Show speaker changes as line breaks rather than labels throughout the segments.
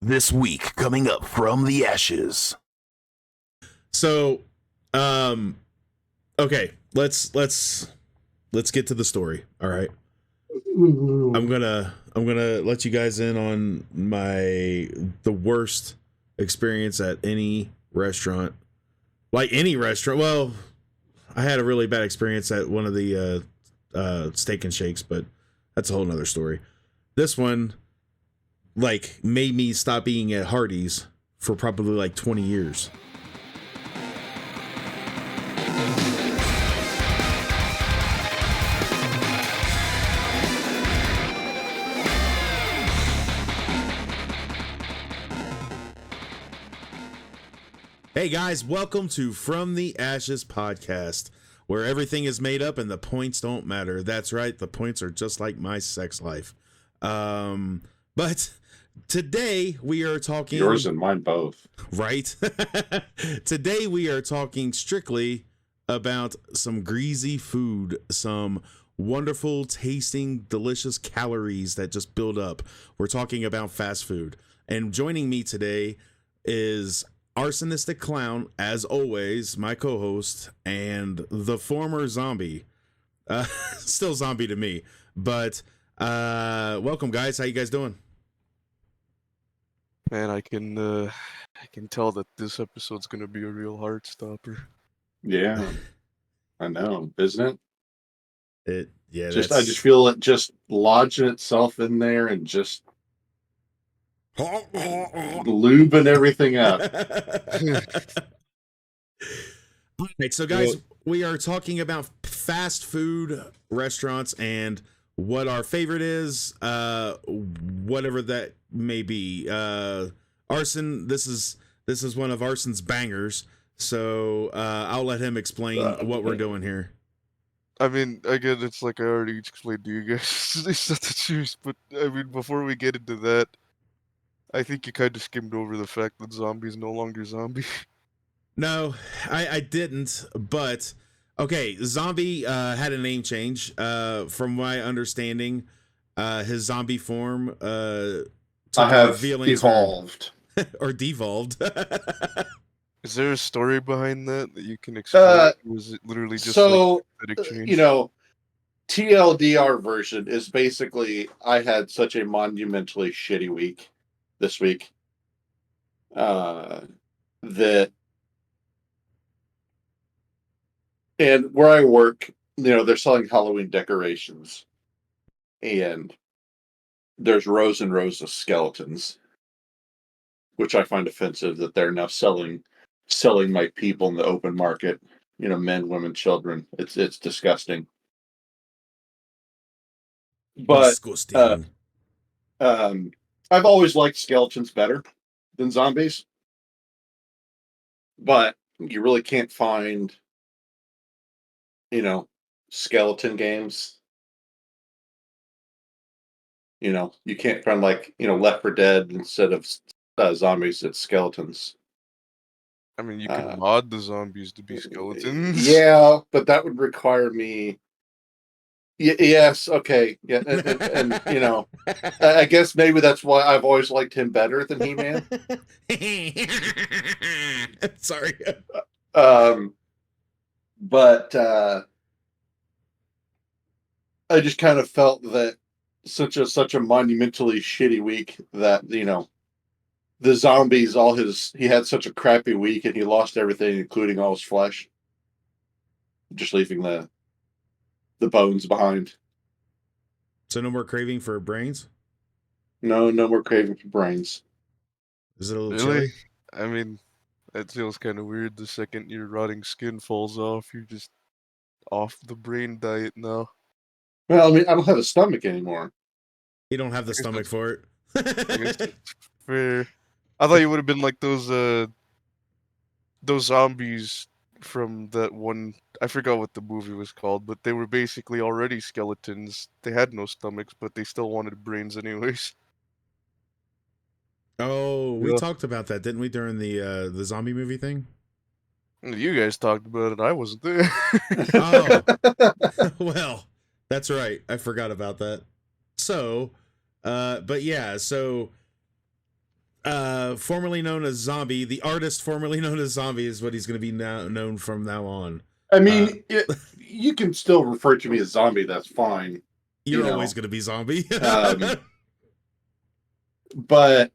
This week, coming up from the ashes.
So, okay, let's get to the story. All right. I'm gonna let you guys in on the worst experience at any restaurant. Like any restaurant. Well, I had a really bad experience at one of the Steak and Shakes, but that's a whole nother story. This one made me stop eating at Hardee's for probably 20 years. Hey guys, welcome to From the Ashes podcast, where everything is made up and the points don't matter. That's right, the points are just like my sex life. But today we are talking...
Yours and mine both.
Right? Today we are talking strictly about some greasy food, some wonderful tasting, delicious calories that just build up. We're talking about fast food. And joining me today is Arsonistic Clown, as always, my co-host, and the former zombie. Still zombie to me, but welcome guys. How you guys doing?
Man, I can tell that this episode's gonna be a real heart stopper.
Yeah, I know, isn't it? I just feel it just lodging itself in there and just lubing everything up.
All right, so guys, we are talking about fast food restaurants and what our favorite is, whatever that may be. Arson, this is one of Arson's bangers, so I'll let him explain what we're doing here.
I mean, again, it's like I already explained to you guys. It's not the truth, but I mean, before we get into that, I think you kind of skimmed over the fact that Zombie is no longer Zombie.
No, I didn't, but okay, Zombie had a name change. From my understanding, his zombie form
I have evolved.
Or devolved.
Is there a story behind that you can explain? Or was it literally just
so,
like a change?
TLDR version is basically I had such a monumentally shitty week this week that, and where I work, they're selling Halloween decorations, and there's rows and rows of skeletons, which I find offensive that they're now selling my people in the open market. Men, women, children. It's disgusting. But
disgusting.
I've always liked skeletons better than zombies, but you really can't find skeleton games. You can't find Left 4 Dead instead of zombies, it's skeletons.
I mean, you can mod the zombies to be skeletons.
Yeah, but that would require me. Yes, okay, yeah, and I guess maybe that's why I've always liked him better than He-Man.
Sorry.
But I just kind of felt that such a monumentally shitty week that the zombies, he had such a crappy week and he lost everything, including all his flesh, just leaving the bones behind.
So no more craving for brains?
No more craving for brains.
Is it a little
Really?
chilly?
I mean, that feels kind of weird. The second your rotting skin falls off, you're just off the brain diet now.
Well, I mean, I don't have a stomach anymore.
You don't have the stomach for it.
Fair. I thought you would have been like those zombies from that one. I forgot what the movie was called, but they were basically already skeletons. They had no stomachs, but they still wanted brains anyways.
Oh, we talked about that, didn't we, during the zombie movie thing?
You guys talked about it. I wasn't there.
Oh, well, that's right. I forgot about that. So, but yeah, so Formerly known as Zombie, the artist formerly known as Zombie is what he's going to be now known from now on.
I mean, you can still refer to me as Zombie. That's fine.
You're always going to be Zombie.
But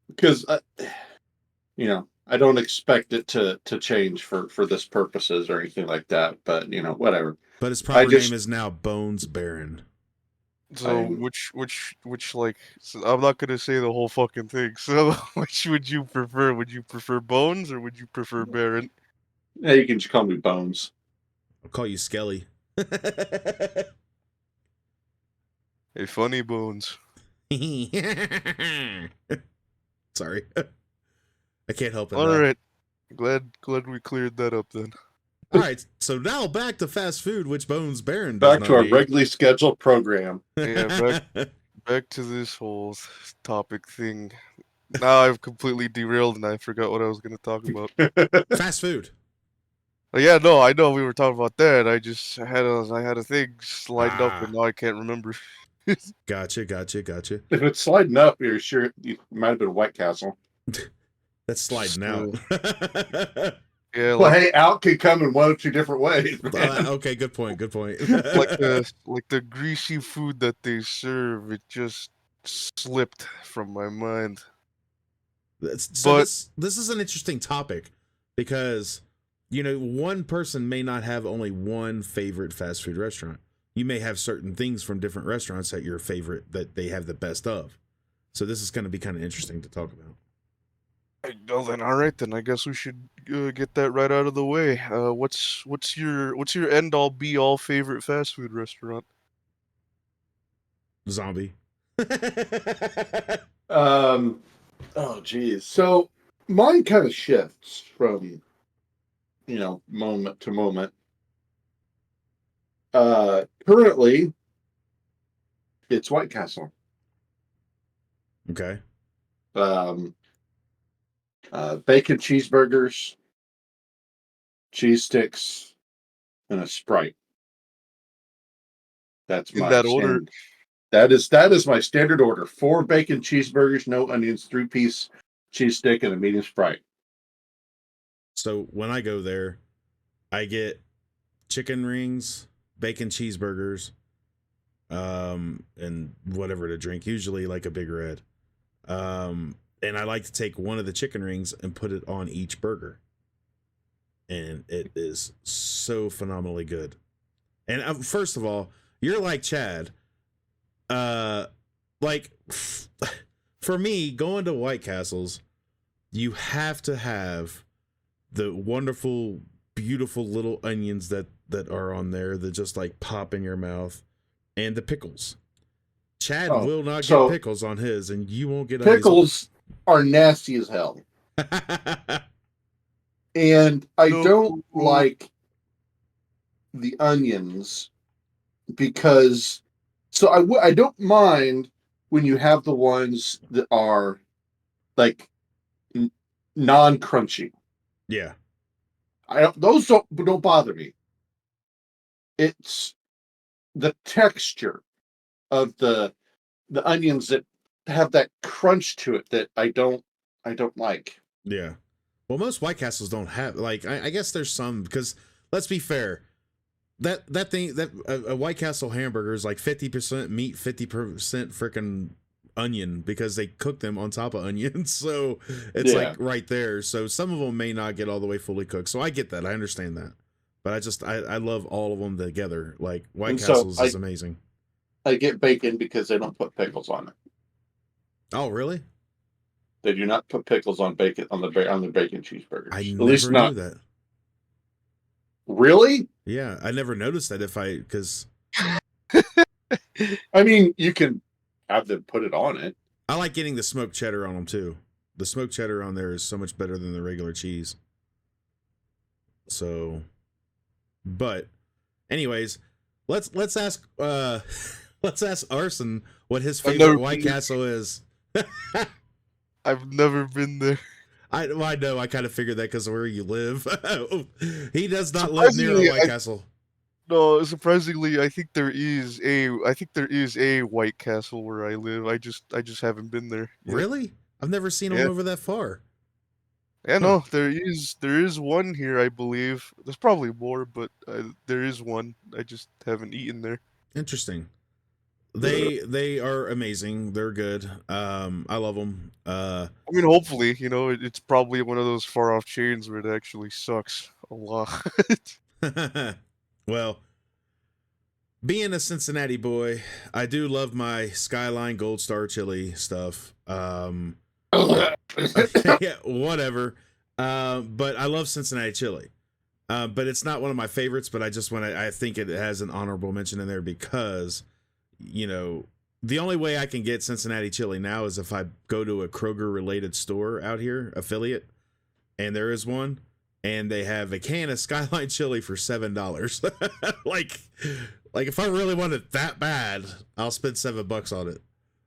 because I don't expect it to change for this purposes or anything like that. But whatever.
But his proper name is now Bones Baron.
So which like, so I'm not gonna say the whole fucking thing. So which would you prefer? Would you prefer Bones or would you prefer Baron?
Yeah, you can just call me Bones.
I'll call you Skelly.
Hey, funny Bones.
Sorry. I can't help it.
All right. Glad we cleared that up then.
All right, so now back to fast food, which Bones Baron does
Back
not
to our
eat.
regularly scheduled program.
Yeah, back to this whole topic thing. Now I've completely derailed and I forgot what I was going to talk about.
Fast food.
Yeah, no, I know we were talking about that. I had a thing lined up and now I can't remember.
Gotcha.
If it's sliding up, you're sure you might have been White Castle.
That's sliding out.
Yeah.
Well, hey, out can come in one or two different ways.
Okay, good point.
like the greasy food that they serve, it just slipped from my mind.
This is an interesting topic because one person may not have only one favorite fast food restaurant. You may have certain things from different restaurants that your favorite that they have the best of. So this is going to be kind of interesting to talk about.
Well then, all right then. I guess we should get that right out of the way. What's your end all be all favorite fast food restaurant?
Zombie.
Oh geez. So mine kind of shifts from moment to moment. Currently it's White Castle.
Okay.
Bacon cheeseburgers, cheese sticks, and a Sprite. That's
In
my
that order.
That is my standard order. 4 bacon cheeseburgers, no onions, 3-piece cheese stick, and a medium Sprite.
So when I go there, I get chicken rings, bacon cheeseburgers, and whatever to drink, usually like a Big Red. And I like to take one of the chicken rings and put it on each burger. And it is so phenomenally good. And first of all, you're like Chad. Like, for me, going to White Castles, you have to have the wonderful, beautiful little onions that are on there that just like pop in your mouth, and the pickles. Chad will not get pickles on his, and you won't get
pickles. Are nasty as hell. And I don't like the onions because I don't mind when you have the ones that are like non-crunchy.
Yeah.
Those don't bother me. It's the texture of the onions that have that crunch to it that I don't like.
Yeah. Well, most White Castles don't have, like, I guess there's some, because let's be fair, that thing, that a White Castle hamburger is like 50% meat, 50% freaking onion, because they cook them on top of onions. So it's like right there. So some of them may not get all the way fully cooked. So I get that. I understand that. But I love all of them together. Like White Castles is amazing.
I get bacon because they don't put pickles on it.
Oh, really?
They do not put pickles on bacon on the bacon cheeseburgers.
I never knew that.
Really?
Yeah, I never noticed that because
I mean, you can have them put it on it.
I like getting the smoked cheddar on them too. The smoked cheddar on there is so much better than the regular cheese. So, but anyways, let's ask Arson what his favorite White Castle is.
I've never been there.
I know. I kind of figured that because of where you live. He does not live near a White Castle.
No, surprisingly, I think there is a White Castle where I live. I just haven't been there yet.
Really? I've never seen them
Yeah.
over that far.
Yeah, no, there is one here, I believe. There's probably more, but there is one. I just haven't eaten there.
Interesting. They are amazing. They're good. I love them.
I mean, hopefully, it's probably one of those far off chains where it actually sucks a lot.
Well, being a Cincinnati boy, I do love my Skyline Gold Star chili stuff. Yeah, whatever. But I love Cincinnati chili. But it's not one of my favorites, but I think it has an honorable mention in there because, the only way I can get Cincinnati chili now is if I go to a Kroger related store out here, affiliate, and there is one, and they have a can of Skyline chili for $7. like if I really want it that bad, I'll spend $7 on it.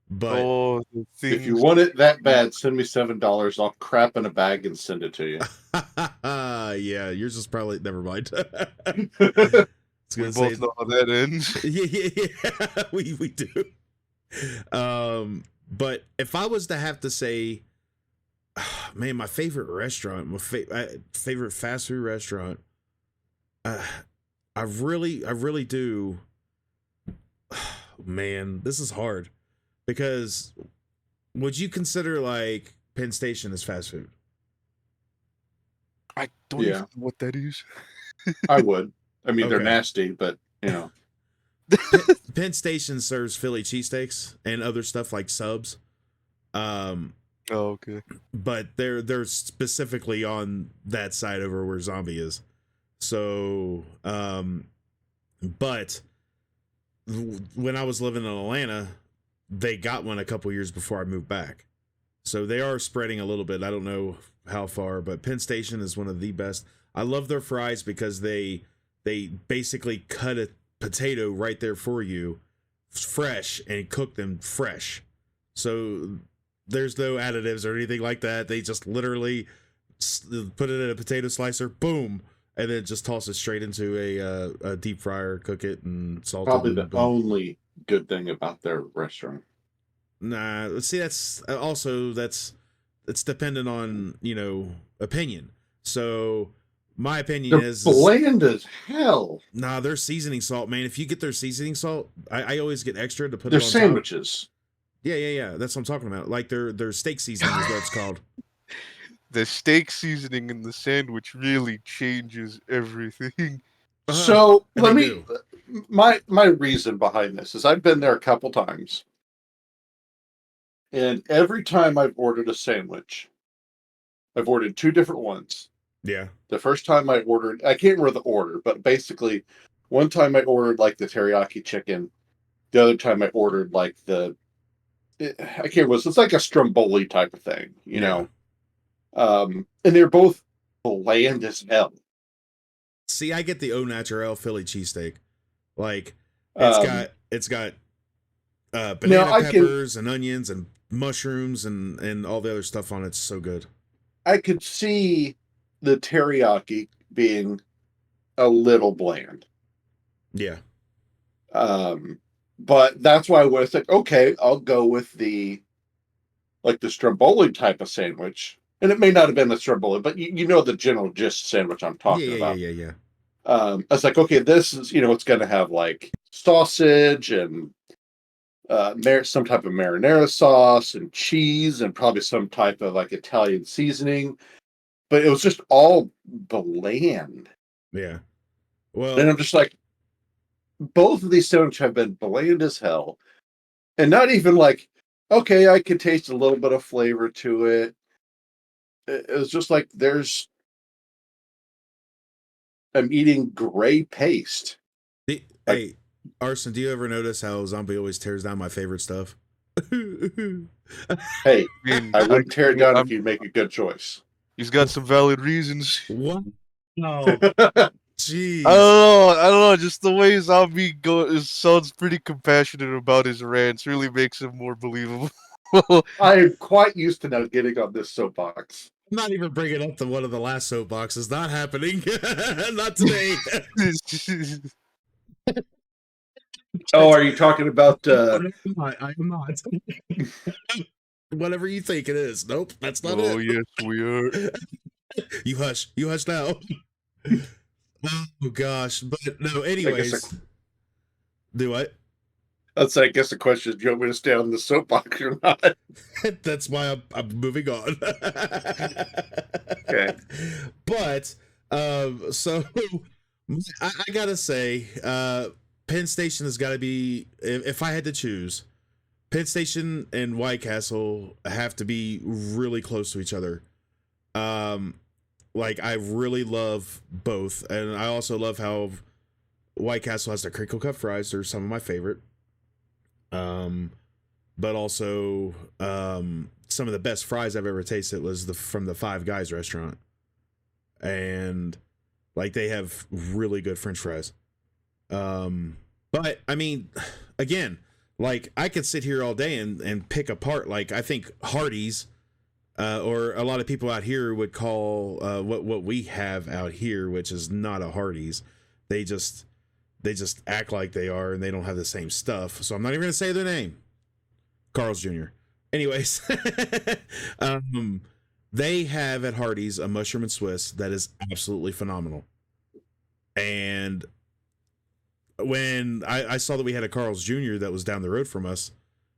But
if you want it that bad, send me $7. I'll crap in a bag and send it to you.
Yeah, yours is probably never mind.
We both know how that ends.
Yeah, we do. But if I was to have to say, man, my favorite restaurant, my favorite fast food restaurant, I really do. Man, this is hard because would you consider like Penn Station as fast food?
I don't even know what that is.
I would. I mean, they're
Okay.
nasty, but
Penn Station serves Philly cheesesteaks and other stuff like subs.
Oh, okay.
But they're specifically on that side over where Zhombi is. So, but when I was living in Atlanta, they got one a couple years before I moved back. So they are spreading a little bit. I don't know how far, but Penn Station is one of the best. I love their fries because they basically cut a potato right there for you, fresh, and cook them fresh. So there's no additives or anything like that. They just literally put it in a potato slicer, boom, and then just toss it straight into a deep fryer, cook it, and salt
probably
it.
the only good thing about their restaurant.
Nah, let's see. That's dependent on opinion. So my opinion
They're
is
bland as hell.
Nah, their seasoning salt, man. If you get their seasoning salt, I always get extra to put
Their
it on
sandwiches.
top. Yeah. That's what I'm talking about. Like their steak seasoning is what it's called.
The steak seasoning in the sandwich really changes everything.
So
And
let
they
me. My reason behind this is I've been there a couple times, and every time I've ordered a sandwich, I've ordered two different ones.
Yeah.
The first time I ordered, I can't remember the order, but basically, one time I ordered like the teriyaki chicken. The other time I ordered like I can't remember. It's like a stromboli type of thing, know. And they're both bland as hell.
See, I get the au naturel Philly cheesesteak. Like it's got banana peppers and onions and mushrooms and all the other stuff on it. It's so good.
I could see the teriyaki being a little bland.
Yeah.
But that's why I was like, okay, I'll go with the stromboli type of sandwich. And it may not have been the stromboli, but you know the general gist sandwich I'm talking about.
Yeah.
I was like, okay, this is, it's going to have like sausage and some type of marinara sauce and cheese and probably some type of like Italian seasoning. But it was just all bland.
Yeah. Well,
and I'm just like, both of these sandwiches have been bland as hell. And not even like, okay, I could taste a little bit of flavor to it. It was just like I'm eating gray paste.
Hey, Arson, do you ever notice how Zhombi always tears down my favorite stuff?
Hey, I wouldn't tear it down if you make a good choice.
He's got some valid reasons.
What? No. Jeez.
I don't know. Just the way Zombie sounds pretty compassionate about his rants really makes him more believable.
I'm quite used to now getting on this soapbox.
I'm not even bringing up one of the last soapboxes. Not happening. Not today.
Oh, are you talking about?
I am not. Whatever you think it is. Nope, that's not
Oh
it.
yes, we are.
You hush. You hush now. Oh gosh, but no. Anyways, do what?
I guess the question is, do you want me to stay on the soapbox or not?
That's why I'm moving on.
Okay.
But so I gotta say, Penn Station has got to be. If I had to choose, Penn Station and White Castle have to be really close to each other. Like I really love both, and I also love how White Castle has their crinkle cut fries. They're some of my favorite. But also some of the best fries I've ever tasted was from the Five Guys restaurant, and like they have really good French fries. But I mean, again, like I could sit here all day and pick apart. Like I think Hardee's, or a lot of people out here would call what we have out here, which is not a Hardee's. They just act like they are, and they don't have the same stuff. So I'm not even gonna say their name. Carl's Jr. Anyways, they have at Hardee's a mushroom and Swiss that is absolutely phenomenal. And when I saw that we had a Carl's Jr. that was down the road from us,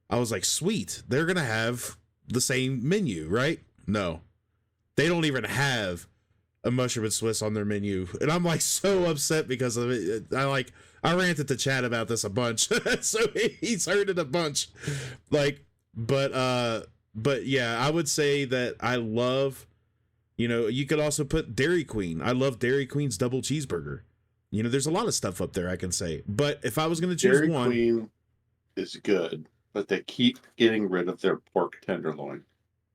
I was like, sweet, they're gonna have the same menu, right? No, they don't even have a mushroom and Swiss on their menu, and I'm like so upset because of it. I ranted to Chad about this a bunch, so he's heard it a bunch. Like, but yeah, I would say that I love. You know, you could also put Dairy Queen. I love Dairy Queen's double cheeseburger. You know, there's a lot of stuff up there I can say, but if I was going to choose
Dairy
one,
Queen is good, but they keep getting rid of their pork tenderloin.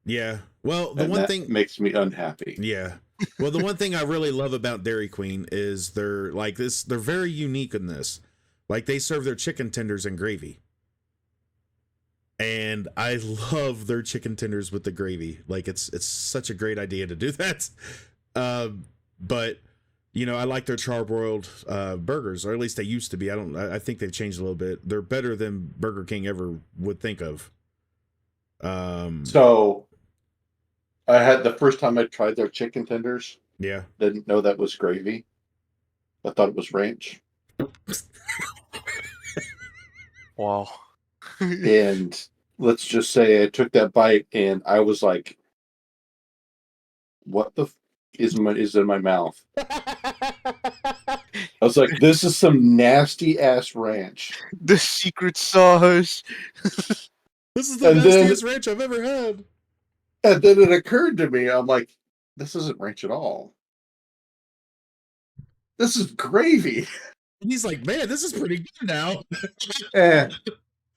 yeah. Well, the
And
one
that
thing
makes me unhappy.
Yeah. Well, the one thing I really love about Dairy Queen is they're like this. They're very unique in this. Like they serve their chicken tenders in gravy, and I love their chicken tenders with the gravy. Like it's such a great idea to do that. But you know, I like their charbroiled burgers, or at least they used to be. I think they've changed a little bit. They're better than Burger King ever would think of.
So I had the first time I tried their chicken tenders,
Yeah.
didn't know that was gravy. I thought it was ranch.
Wow.
And let's just say I took that bite and I was like, what the is in my mouth? I was like, this is some nasty ass ranch.
The secret sauce.
This is the
And then-
nastiest ranch I've ever had.
And then it occurred to me, I'm like, this isn't ranch at all. This is gravy.
And he's like, man, this is pretty good now.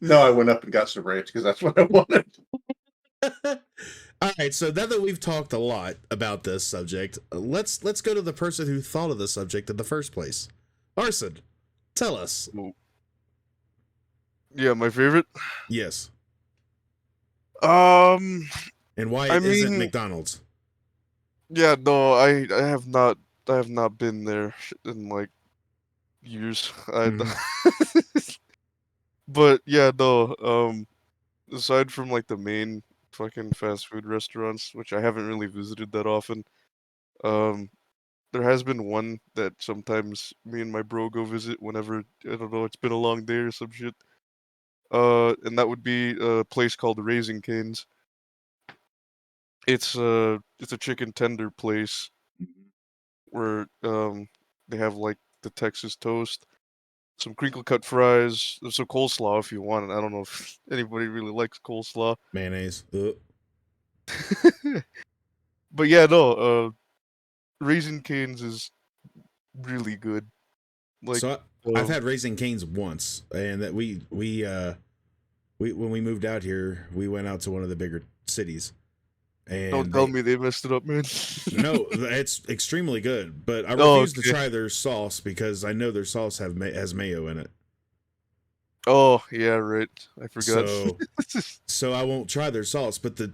No, I went up and got some ranch because that's what I wanted.
All right, so now that we've talked a lot about this subject, let's go to the person who thought of the subject in the first place. Arson, tell us.
Yeah, my favorite.
Yes.
Um.
And why
I
it isn't
mean-
McDonald's.
Yeah. No. I have not. I have not been there in like years. But yeah. No. Aside from like the main fucking fast food restaurants, which I haven't really visited that often, there has been one that sometimes me and my bro go visit whenever, I don't know, it's been a long day or some shit. And that would be a place called Raising Cane's. It's a chicken tender place where they have like the Texas toast, some crinkle cut fries, some coleslaw if you want it. I don't know if anybody really likes coleslaw.
Mayonnaise.
But yeah, no, Raising Cane's is really good. Like,
So I've had Raising Cane's once, and that we when we moved out here, we went out to one of the bigger cities. And
don't tell me they messed it up, man.
No, it's extremely good, but I
Oh,
refuse to
okay.
try their sauce because I know their sauce has mayo in it.
Oh yeah, right. I forgot.
So I won't try their sauce, but the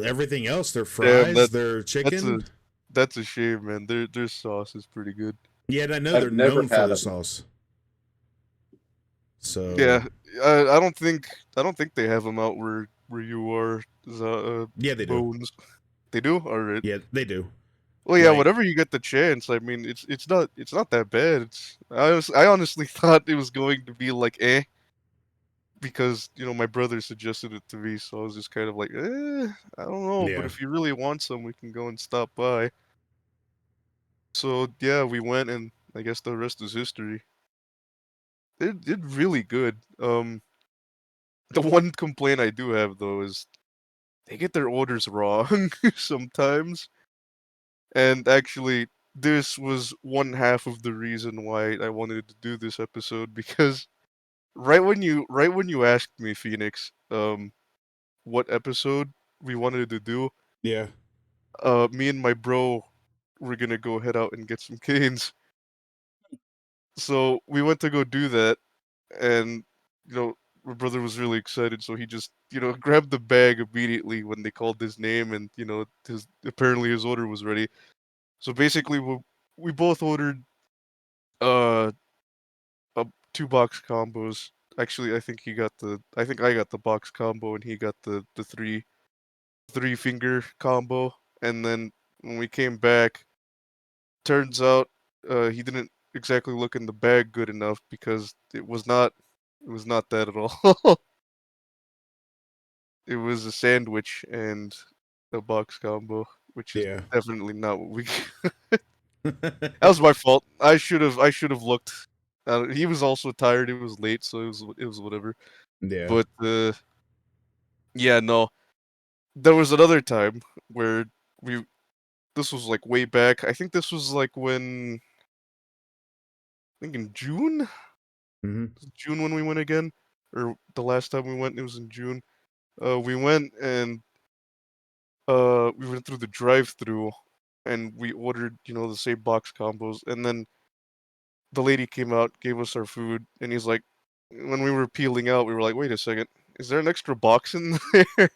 everything else, their fries, their chicken.
That's a shame, man. Their sauce is pretty good.
Yeah, and I know
I've
they're
never
known for
had
the
it.
sauce. So
Yeah, I don't think they have them out where where you are,
Yeah, they do.
Bones. They do? Alright.
Yeah, they do.
Well, yeah,
Like-
whenever you get the chance, I mean, it's not that bad. I honestly thought it was going to be like because my brother suggested it to me, so I was just kind of like, I don't know, but
Yeah.
if you really want some, we can go and stop by. So yeah, we went, and I guess the rest is history. They did really good. The one complaint I do have though is they get their orders wrong sometimes. And actually, this was one half of the reason why I wanted to do this episode because right when you asked me, Phoenix, what episode we wanted to do,
Yeah.
me and my bro were gonna go head out and get some canes. So we went to go do that, and my brother was really excited, so he just grabbed the bag immediately when they called his name, and his apparently his order was ready. So basically, we both ordered uh a 2 box combos. Actually, I think I got the box combo and he got the three finger combo. And then when we came back, turns out he didn't exactly look in the bag good enough because it was not that at all. It was a sandwich and a box combo, which is
Yeah.
definitely not what we. That was my fault. I should have looked. He was also tired. It was late, so it was whatever.
Yeah.
But yeah, no. There was another time where we. This was like way back. I think this was like I think in June.
hmm
June when we went again, or the last time we went, it was in June. We went and we went through the drive-through, and we ordered the same box combos, and then the lady came out, gave us our food, and he's like, when we were peeling out, we were like, wait a second, is there an extra box in there?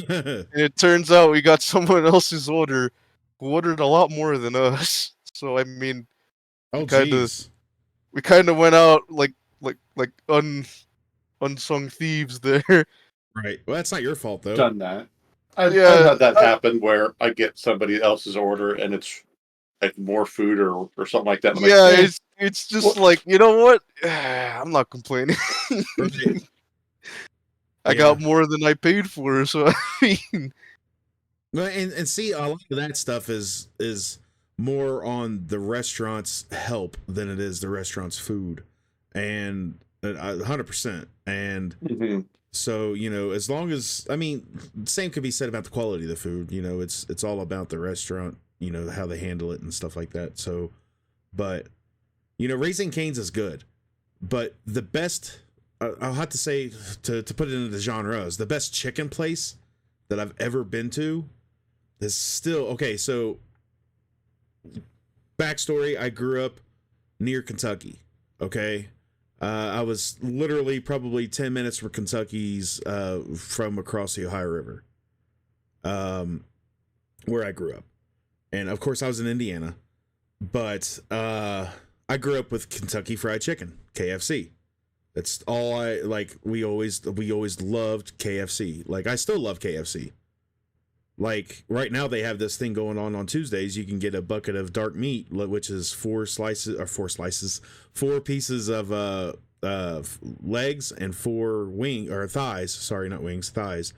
And it turns out we got someone else's order who ordered a lot more than us. So I mean,
Oh,
kind of
jeez.
we kind of went out like unsung thieves there.
Right. Well, that's not your fault though.
Done that. I've
Yeah,
had that happen where I get somebody else's order and it's like more food or something like that. And I'm
yeah,
like,
it's just
what?
like, you know what? I'm not complaining.
Right.
I
Yeah.
got more than I paid for, so I mean,
Well, and see, a lot of that stuff is more on the restaurant's help than it is the restaurant's food, and 100%. And
Mhm.
so as long as same could be said about the quality of the food. It's all about the restaurant. How they handle it and stuff like that. So, but Raising Cane's is good, but the best I'll have to say to put it into the genres, the best chicken place that I've ever been to is still okay. So, backstory: I grew up near Kentucky. Okay, I was literally probably 10 minutes from Kentucky's from across the Ohio River, where I grew up, and of course I was in Indiana, but I grew up with Kentucky Fried Chicken, KFC. That's all I like. We always loved KFC. Like I still love KFC. Like right now they have this thing going on Tuesdays. You can get a bucket of dark meat, which is 4 pieces of legs and 4 thighs. Sorry, not wings, thighs,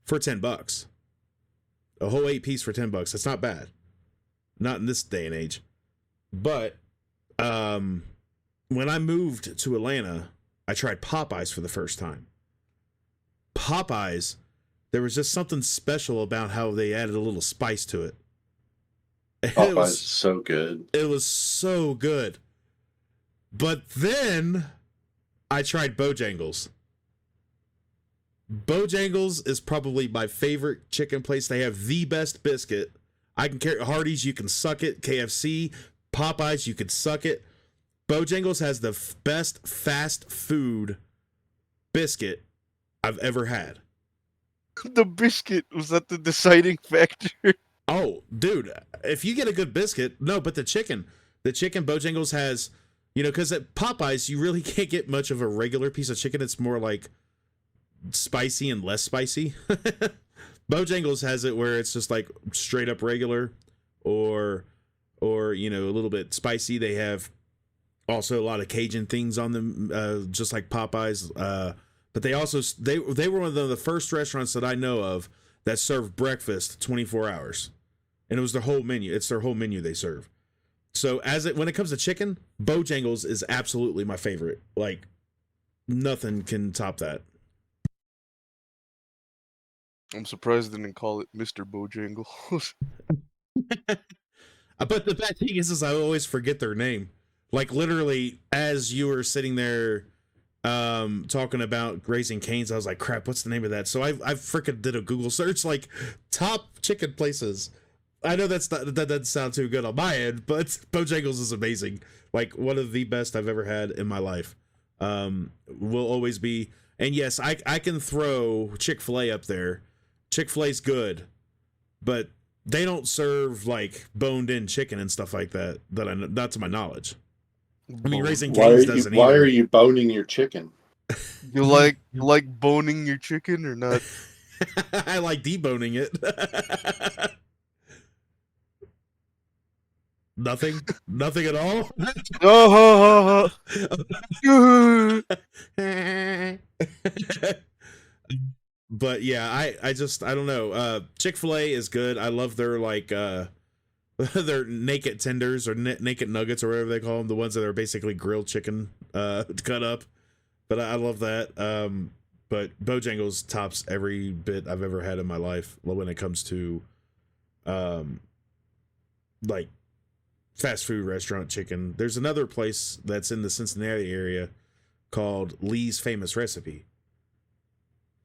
for $10. A whole 8-piece for $10. That's not bad. Not in this day and age. But when I moved to Atlanta, I tried Popeyes for the first time. Popeyes, there was just something special about how they added a little spice to it.
Popeye's is so good.
It was so good. But then I tried Bojangles. Bojangles is probably my favorite chicken place. They have the best biscuit. I can carry Hardee's, you can suck it. KFC, Popeyes, you can suck it. Bojangles has the best fast food biscuit I've ever had.
the biscuit was that the deciding factor.
Oh, dude, if you get a good biscuit, no, but the chicken Bojangles has, because at Popeyes, you really can't get much of a regular piece of chicken. It's more like spicy and less spicy. Bojangles has it where it's just like straight up regular, or you know, a little bit spicy. They have also a lot of Cajun things on them, just like Popeyes. But they also they were one of the first restaurants that I know of that served breakfast 24 hours, and it was their whole menu. It's their whole menu they serve. So when it comes to chicken, Bojangles is absolutely my favorite. Like nothing can top that.
I'm surprised they didn't call it Mr. Bojangles.
But the bad thing is I always forget their name. Like literally, as you were sitting there talking about Raising Cane's, I was like, crap, what's the name of that? So I freaking did a Google search, like top chicken places. I know that doesn't sound too good on my end, but Bojangles is amazing. Like one of the best I've ever had in my life. Will always be. And yes, I can throw Chick-fil-A up there. Chick-fil-A's good, but they don't serve like boned in chicken and stuff like that. Not to my knowledge. I mean, Raising Cane's doesn't either.
Why are you boning your chicken?
You like boning your chicken or not?
I like deboning it. Nothing at all. But yeah, I don't know. Chick-fil-A is good. I love their like their naked tenders or naked nuggets or whatever they call them, the ones that are basically grilled chicken cut up. But I love that. But Bojangles tops every bit I've ever had in my life when it comes to like fast food restaurant chicken. There's another place that's in the Cincinnati area called Lee's Famous Recipe,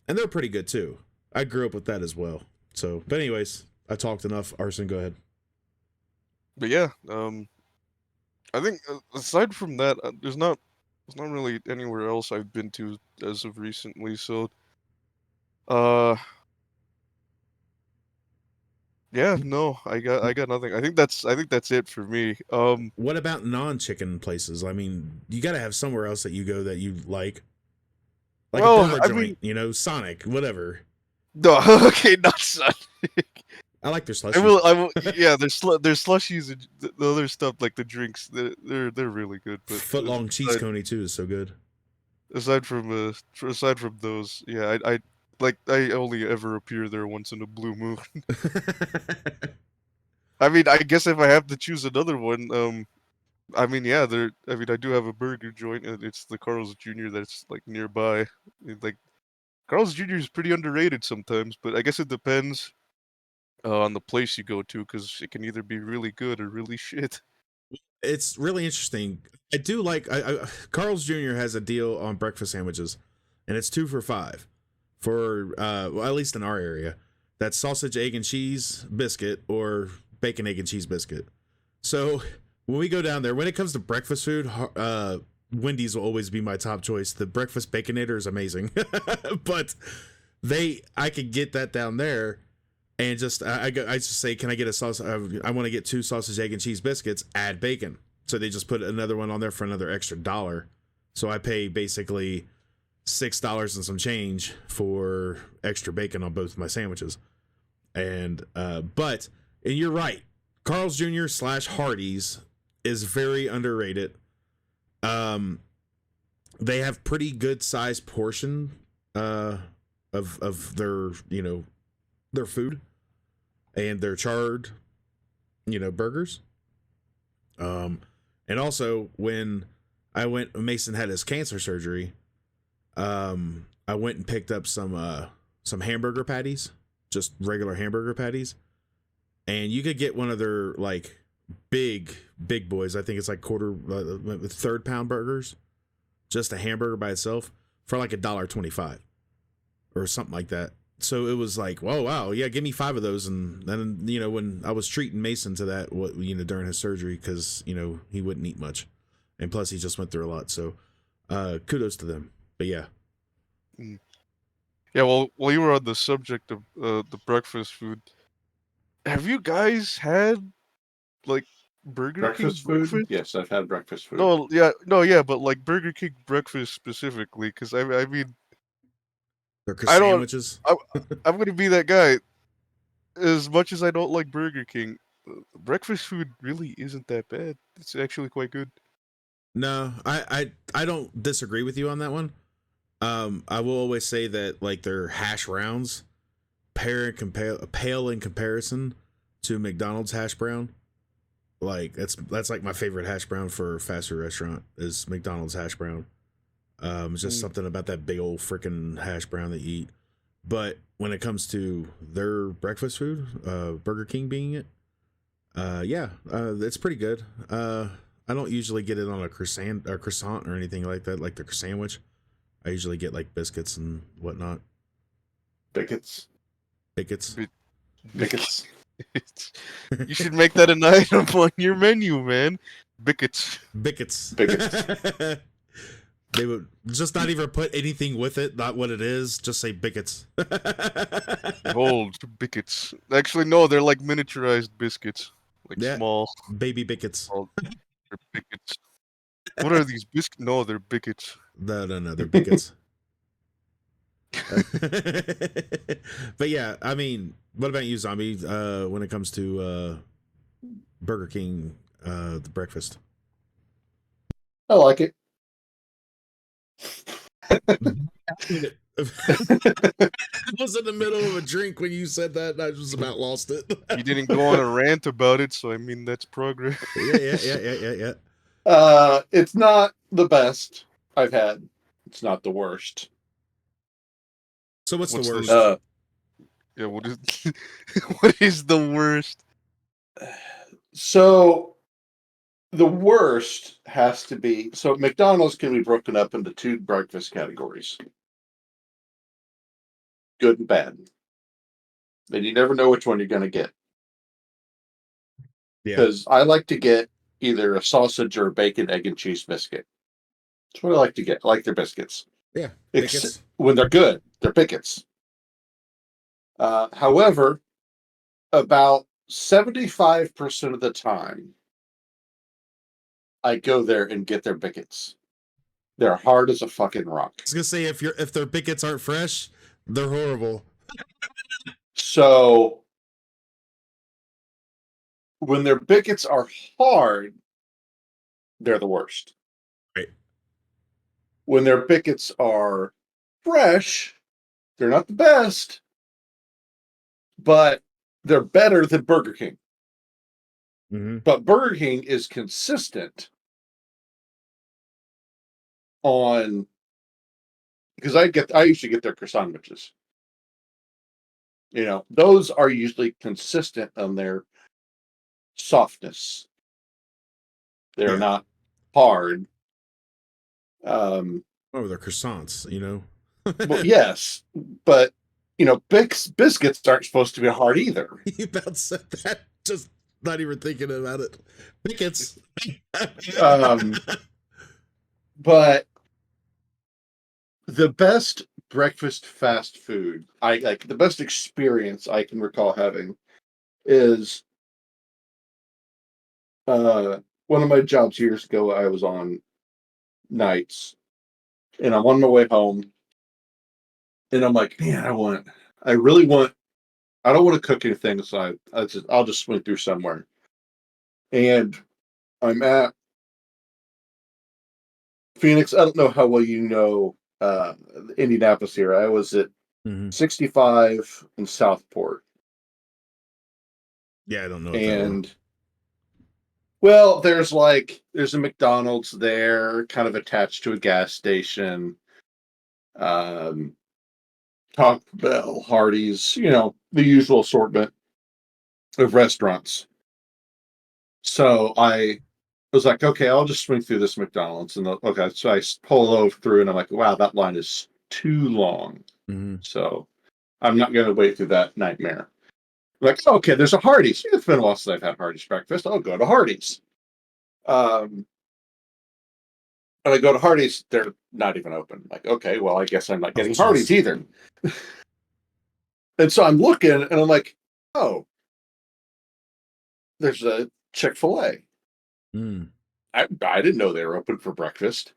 and they're pretty good too. I grew up with that as well. So, but anyways, I talked enough. Arson, go ahead.
But yeah, I think aside from that, there's not really anywhere else I've been to as of recently. So, yeah, no, I got nothing. I think that's it for me.
What about non-chicken places? I mean, you got to have somewhere else that you go that you like a burger joint, you know, Sonic, whatever.
No, okay, not Sonic.
I like their slushies.
I will. Yeah, there's slushies and the other stuff like the drinks. They're really good. But
Footlong cheese coney too is so good.
Aside from those, yeah, I only ever appear there once in a blue moon. I mean, I guess if I have to choose another one, I mean, yeah, I do have a burger joint, and it's the Carl's Jr. that's like nearby. Like Carl's Jr. is pretty underrated sometimes, but I guess it depends on the place you go to, because it can either be really good or really shit.
It's really interesting. I do like Carl's Jr. has a deal on breakfast sandwiches, and it's 2 for $5 for well, at least in our area. That's sausage, egg, and cheese biscuit or bacon, egg, and cheese biscuit. So when we go down there, when it comes to breakfast food, Wendy's will always be my top choice. The breakfast baconator is amazing, but I could get that down there. And I just say, can I get a sauce? I want to get 2 sausage, egg, and cheese biscuits. Add bacon. So they just put another one on there for another extra $1. So I pay basically $6 and some change for extra bacon on both of my sandwiches. And you're right, Carl's Jr. / Hardee's is very underrated. They have pretty good sized portion of their their food and their charred burgers. And also when Mason had his cancer surgery, I went and picked up some hamburger patties, just regular hamburger patties, and you could get one of their like big boys. I think it's like third pound burgers, just a hamburger by itself for like $1.25 or something like that. So it was like, whoa, wow, yeah, give me 5 of those. And then, when I was treating Mason to that, during his surgery, because, he wouldn't eat much. And plus he just went through a lot. So kudos to them. But yeah.
Yeah, well, while you were on the subject of the breakfast food, have you guys had, like, Burger King breakfast?
Yes, I've had breakfast food.
No, yeah, but like Burger King breakfast specifically, because I mean,
They're
I don't.
sandwiches.
I'm gonna be that guy. As much as I don't like Burger King, breakfast food really isn't that bad. It's actually quite good.
No, I don't disagree with you on that one. I will always say that like their hash browns pale in comparison to McDonald's hash brown. Like that's like my favorite hash brown for a fast food restaurant is McDonald's hash brown. It's just something about that big old freaking hash brown that you eat. But when it comes to their breakfast food, Burger King being it, it's pretty good. I don't usually get it on a croissant or anything like that, like the sandwich. I usually get like biscuits and whatnot.
Bickets.
Bickets.
Bickets.
You should make that an item on your menu, man. Bickets.
Bickets.
Bickets.
They would just not even put anything with it, not what it is, just say bickets.
Behold, bickets. Actually, no, they're like miniaturized biscuits. Like
Yeah.
small.
Baby bickets.
Oh, they're bickets. What are these biscuits? No, they're bickets.
No, they're bickets. But yeah, I mean, what about you, Zombie? When it comes to Burger King, the breakfast,
I like it.
I was in the middle of a drink when you said that, and I just about lost it.
You didn't go on a rant about it, so I mean that's progress.
Yeah.
It's not the best I've had. It's not the worst.
So what's the
What's the-
worst?
Yeah, what is what is the worst?
So the worst has to be McDonald's can be broken up into two breakfast categories. Good and bad. And you never know which one you're gonna get.
Yeah.
Because I like to get either a sausage or a bacon, egg, and cheese biscuit. That's what I like to get. I like their biscuits.
Yeah.
When they're good, they're pickets. However, about 75% of the time, I go there and get their bickets. They're hard as a fucking rock.
I was gonna say if their bickets aren't fresh, they're horrible.
So when their bickets are hard, they're the worst.
Right.
When their bickets are fresh, they're not the best, but they're better than Burger King.
Mm-hmm.
But Burger King is consistent on because I usually get their croissant sandwiches. You know, those are usually consistent on their softness. They're not hard.
Oh, they're croissants, you know.
Well, yes, but you know, biscuits aren't supposed to be hard either.
You about said that, just not even thinking about it. Bickets.
But the best breakfast fast food, I like the best experience I can recall having is one of my jobs years ago. I was on nights, and I'm on my way home, and I'm like, man, I really want, I don't want to cook anything, so I'll just swing through somewhere, and I'm at Phoenix. I don't know how well you know Indianapolis here. I was at 65 in Southport.
Yeah, I don't know.
And well, there's a McDonald's there, kind of attached to a gas station. Taco Bell, Hardee's, you know, the usual assortment of restaurants. So I was like, okay, I'll just swing through this McDonald's. And okay, so I pull over through and I'm like, wow, that line is too long.
Mm-hmm.
So I'm not going to wait through that nightmare. Like, okay, there's a Hardee's. It's been a while since I've had Hardee's breakfast. I'll go to Hardee's. And I go to Hardee's, they're not even open. Like, okay, well, I guess I'm not getting Hardee's either. And so I'm looking and I'm like, oh, there's a Chick-fil-A.
Mm.
I didn't know they were open for breakfast.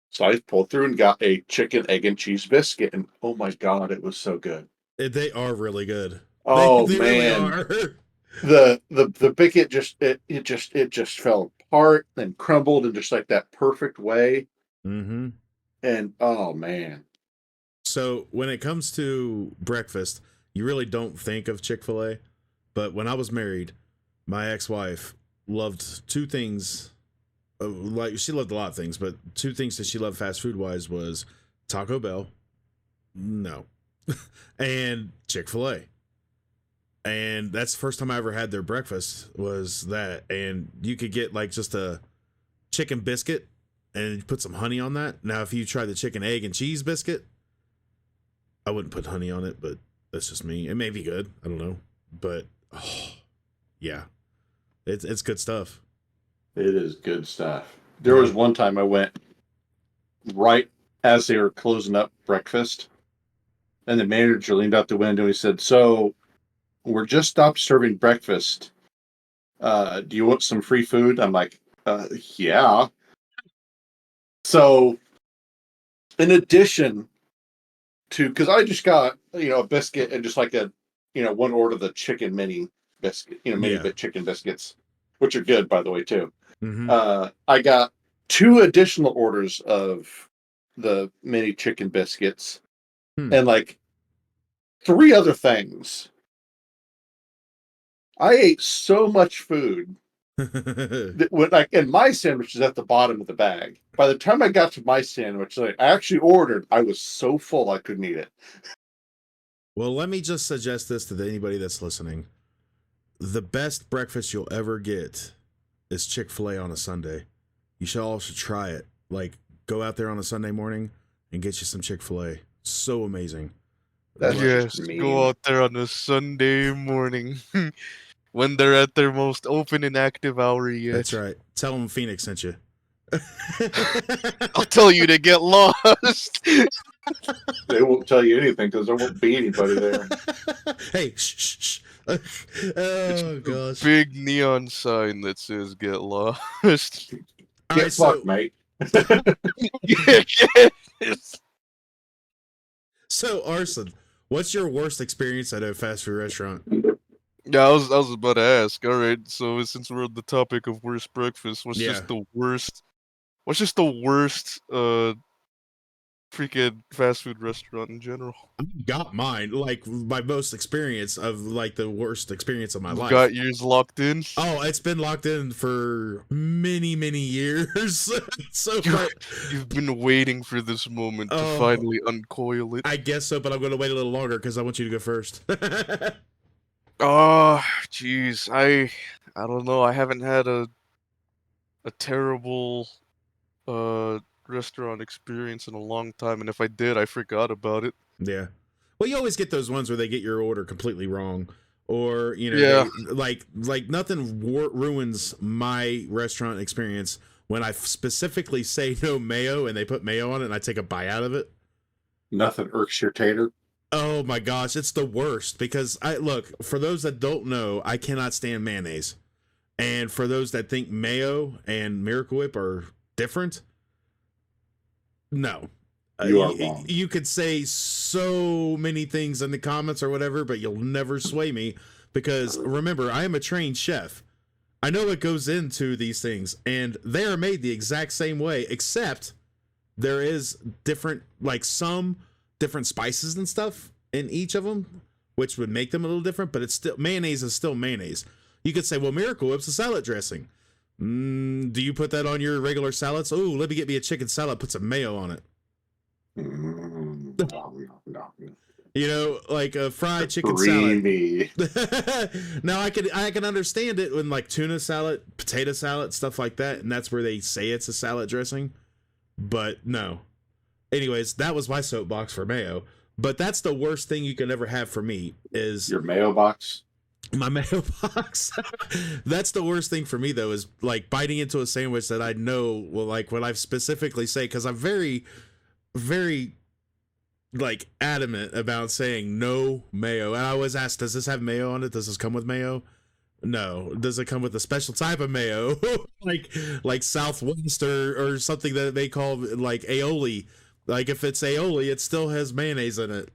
So I pulled through and got a chicken, egg, and cheese biscuit, and oh my god, it was so good.
They are really good.
Oh
They really
man,
are.
the biscuit just fell apart and crumbled in just like that perfect way.
Mm-hmm.
And oh man,
So when it comes to breakfast, you really don't think of Chick-fil-A. But when I was married, my ex-wife loved two things. Like she loved a lot of things, but two things that she loved fast food wise was Taco Bell, no, and Chick-fil-A. And that's the first time I ever had their breakfast was that. And you could get like just a chicken biscuit and put some honey on that. Now, if you try the chicken, egg, and cheese biscuit, I wouldn't put honey on it, but that's just me. It may be good. I don't know. But, oh, yeah, it's good stuff.
it is good stuff. There was one time I went right as they were closing up breakfast, and the manager leaned out the window and he said, "So we're just stopped serving breakfast. Do you want some free food?" I'm like, yeah. So, in addition to, because I just got, a biscuit and just like one order of the chicken mini biscuit, mini bit chicken biscuits, which are good, by the way, too.
Mm-hmm.
I got 2 additional orders of the mini chicken biscuits and like 3 other things. I ate so much food that and my sandwich is at the bottom of the bag. By the time I got to my sandwich, I actually ordered, I was so full I couldn't eat it.
Well, let me just suggest this to anybody that's listening. The best breakfast you'll ever get is Chick-fil-A on a Sunday. You should also try it. Like, go out there on a Sunday morning and get you some Chick-fil-A. So amazing.
That's
Yes, go out there on a Sunday morning when they're at their most open and active hour yet.
That's right. Tell them Phoenix sent you.
I'll tell you to get lost.
They won't tell you anything because there won't be anybody there.
Hey, shh. Oh, gosh.
Big neon sign that says "Get lost."
All
Get
right,
fucked, mate.
Yes.
So, Arson, what's your worst experience at a fast food restaurant?
Yeah, I was about to ask. All right, so since we're on the topic of worst breakfast, what's
Yeah.
just the worst? What's just the worst? Freaking fast food restaurant in general.
I got mine, like my most experience of like the worst experience of my life.
Got yours locked in.
Oh, it's been locked in for many years. So
You've been waiting for this moment to finally uncoil it.
I guess so, but I'm going to wait a little longer because I want you to go first.
Oh, jeez, I don't know. I haven't had a terrible restaurant experience in a long time, and if I did, I forgot about it.
Yeah. Well, you always get those ones where they get your order completely wrong, or
Yeah.
like nothing ruins my restaurant experience when I specifically say no mayo and they put mayo on it and I take a bite out of it.
Nothing irks your tater.
Oh my gosh, it's the worst because look, for those that don't know, I cannot stand mayonnaise. And for those that think mayo and Miracle Whip are different, no.
You are wrong.
You could say so many things in the comments or whatever, but you'll never sway me because remember, I am a trained chef. I know what goes into these things, and they are made the exact same way, except there is different, like some different spices and stuff in each of them, which would make them a little different, but it's still, mayonnaise is still mayonnaise. You could say, well, Miracle Whip's a salad dressing. Do you put that on your regular salads? Oh, let me get me a chicken salad, put some mayo on it.
No.
Like a fried chicken
Creamy.
salad. Now I can understand it when like tuna salad, potato salad, stuff like that, and that's where they say it's a salad dressing. But no. Anyways, that was my soapbox for mayo. But that's the worst thing you can ever have for me is
your mayo box.
My mayo box. That's the worst thing for me though, is like biting into a sandwich that I know will like when I specifically say, because I'm very like adamant about saying no mayo. And I always ask, does this have mayo on it? Does this come with mayo? No. Does it come with a special type of mayo, like Southwest or something that they call like aioli? Like if it's aioli, it still has mayonnaise in it.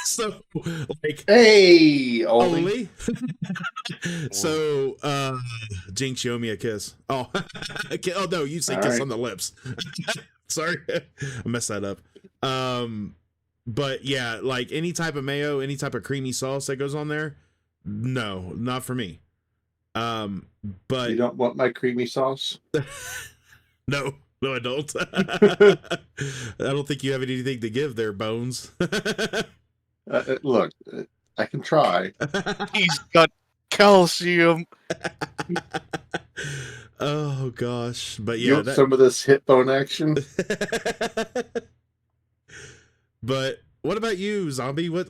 So like
Hey, Oli.
aioli. So Jinx, you owe me a kiss. Oh, oh no, you say
All
kiss
right.
on the lips. Sorry, I messed that up. But yeah, like any type of mayo, any type of creamy sauce that goes on there, no, not for me. But
You don't want my creamy sauce?
no, I don't. I don't think you have anything to give there, Bones.
Look, I can try.
He's got calcium.
Oh gosh, but
You
yeah,
want some of this hip bone action?
But what about you, Zombie? What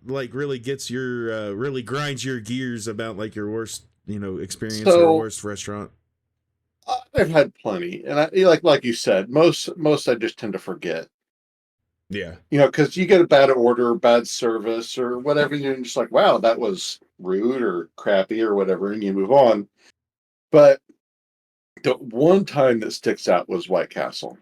like really gets your really grinds your gears about like your worst experience or worst restaurant?
I've had plenty, and like you said, most I just tend to forget.
Yeah,
Because you get a bad order, bad service, or whatever, and you're just like, wow, that was rude or crappy or whatever, and you move on. But the one time that sticks out was White Castle.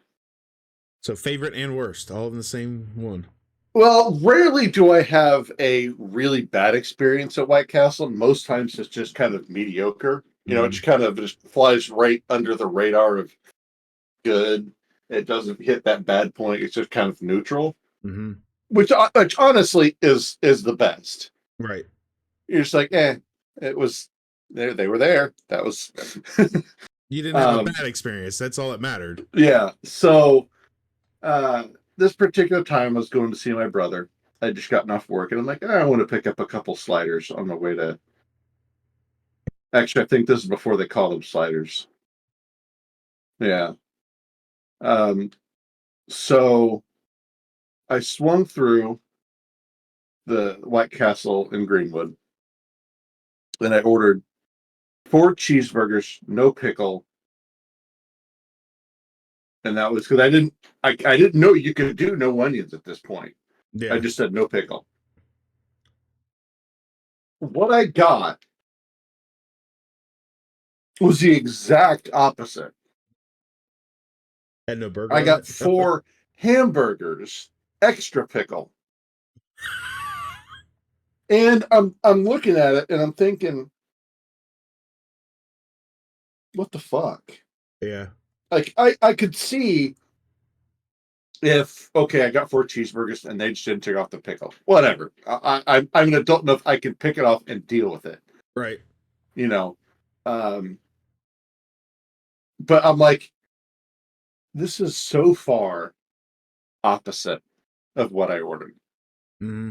so favorite and worst, all in the same one.
Well, rarely do I have a really bad experience at White Castle. Most times it's just kind of mediocre. It just flies right under the radar of good. It doesn't hit that bad point. It's just kind of neutral,
Mm-hmm.
which honestly is the best.
Right.
You're just like, it was there. They were there. That was.
You didn't have a bad experience. That's all that mattered.
Yeah. So, this particular time I was going to see my brother. I just gotten off work, and I'm like, I want to pick up a couple sliders on the way to. Actually, I think this is before they called them sliders. Yeah. So I swung through the White Castle in Greenwood, and I ordered 4 cheeseburgers, no pickle, and that was because I didn't know you could do no onions at this point.
Yeah.
I just said no pickle. What I got was the exact opposite.
Had no burger.
I
on
got
it?
4 hamburgers, extra pickle. And I'm looking at it and I'm thinking, what the fuck?
Yeah.
Like I could see if I got 4 cheeseburgers and they just didn't take off the pickle. Whatever. I'm an adult enough I can pick it off and deal with it.
Right.
But I'm like, this is so far opposite of what I ordered.
Mm-hmm.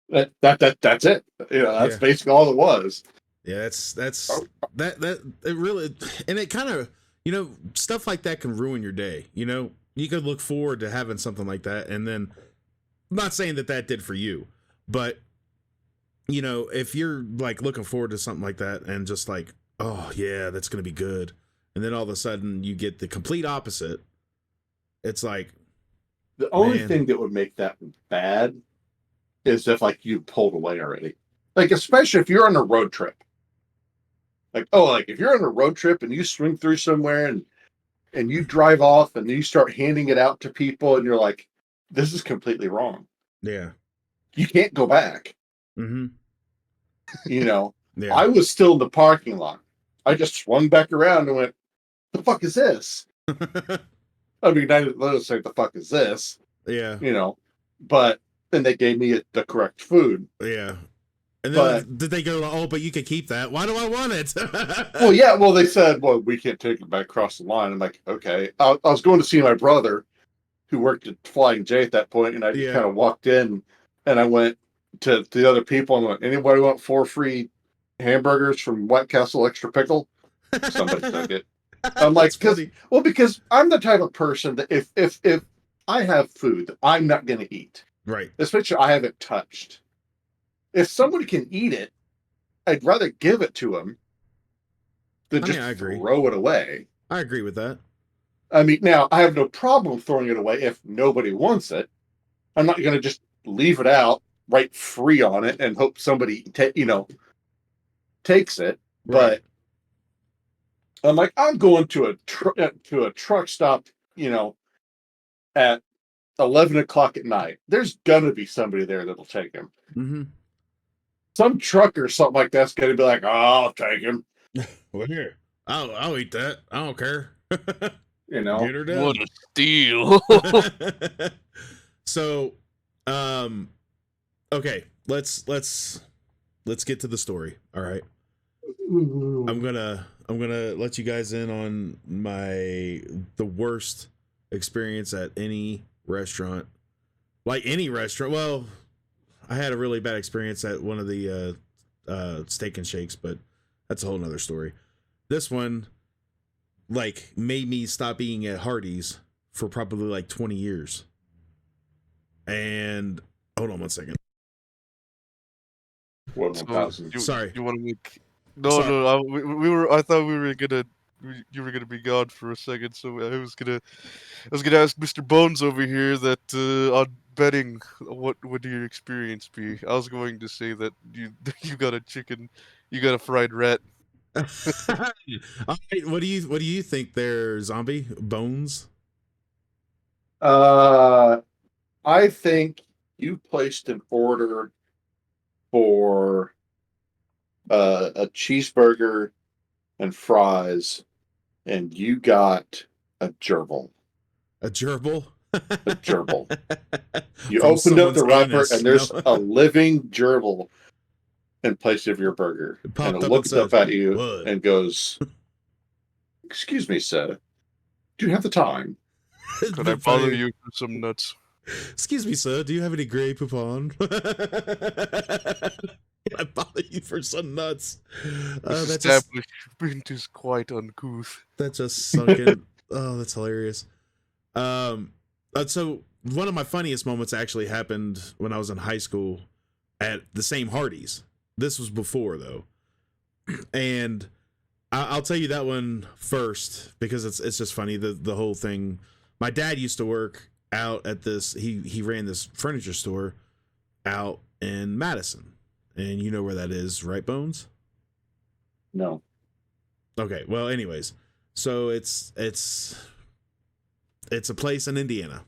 That's it. That's basically all it was.
Yeah, that's that it really, and it kind of stuff like that can ruin your day. You could look forward to having something like that, and then I'm not saying that did for you, but if you're like looking forward to something like that and just like, oh yeah, that's gonna be good, and then all of a sudden you get the complete opposite, it's like
the only thing that would make that bad is if like you pulled away already, like especially if you're on a road trip. Like if you're on a road trip and you swing through somewhere and you drive off and you start handing it out to people and you're like, this is completely wrong.
Yeah.
You can't go back.
Mm-hmm.
Yeah.
I
was still in the parking lot. I just swung back around and went, the fuck is this? I mean, I didn't say the fuck is this?
Yeah.
But then they gave me the correct food.
Yeah. And then did they go, oh, but you could keep that? Why do I want it?
Well, yeah. Well, they said, well, we can't take it back across the line. I'm like, okay. I was going to see my brother who worked at Flying J at that point, and I just kind of walked in and I went to the other people and went, anybody want 4 free hamburgers from White Castle extra pickle? Somebody took it. I'm like, because I'm the type of person that if I have food that I'm not going to eat,
right,
especially I haven't touched, if somebody can eat it, I'd rather give it to them than just throw it away.
I agree with that.
I mean, now I have no problem throwing it away if nobody wants it. I'm not going to just leave it out write free on it and hope somebody takes it.
Right.
But I'm like, I'm going to a truck stop, at 11 o'clock at night. There's gonna be somebody there that'll take him.
Mm-hmm.
Some truck or something like that's gonna be like, oh, I'll take him.
Well, here, I'll eat that. I don't care.
You know,
Get her done.
What a steal!
So, okay, let's get to the story. All right. I'm gonna let you guys in on the worst experience at any restaurant. Like any restaurant. Well, I had a really bad experience at one of the Steak and Shakes, but that's a whole nother story. This one like made me stop eating at Hardee's for probably like 20 years. And hold on one second. Sorry.
You want to make? No. We were. I thought we were gonna. You were gonna be gone for a second, so I was gonna ask Mr. Bones over here that on betting, what would your experience be? I was going to say that you got a chicken, you got a fried rat.
All right, what do you think there, Zombie Bones?
I think you placed an order for a cheeseburger and fries, and you got a gerbil.
A gerbil?
A gerbil. You opened up the wrapper, and there's a living gerbil in place of your burger. And it looks up at you what? And goes, "Excuse me, sir. Do you have the time?
Could I bother you for some nuts?"
Excuse me, sir. Do you have any Grey Poupon? I bother you for some nuts.
This establishment is quite uncouth.
That just sunk in. Oh, that's hilarious. So one of my funniest moments actually happened when I was in high school at the same Hardee's. This was before though, and I'll tell you that one first because it's just funny. The whole thing. My dad used to work out at this. He ran this furniture store out in Madison, and you know where that is, right, Bones?
No.
Okay. Well, anyways, so it's a place in Indiana.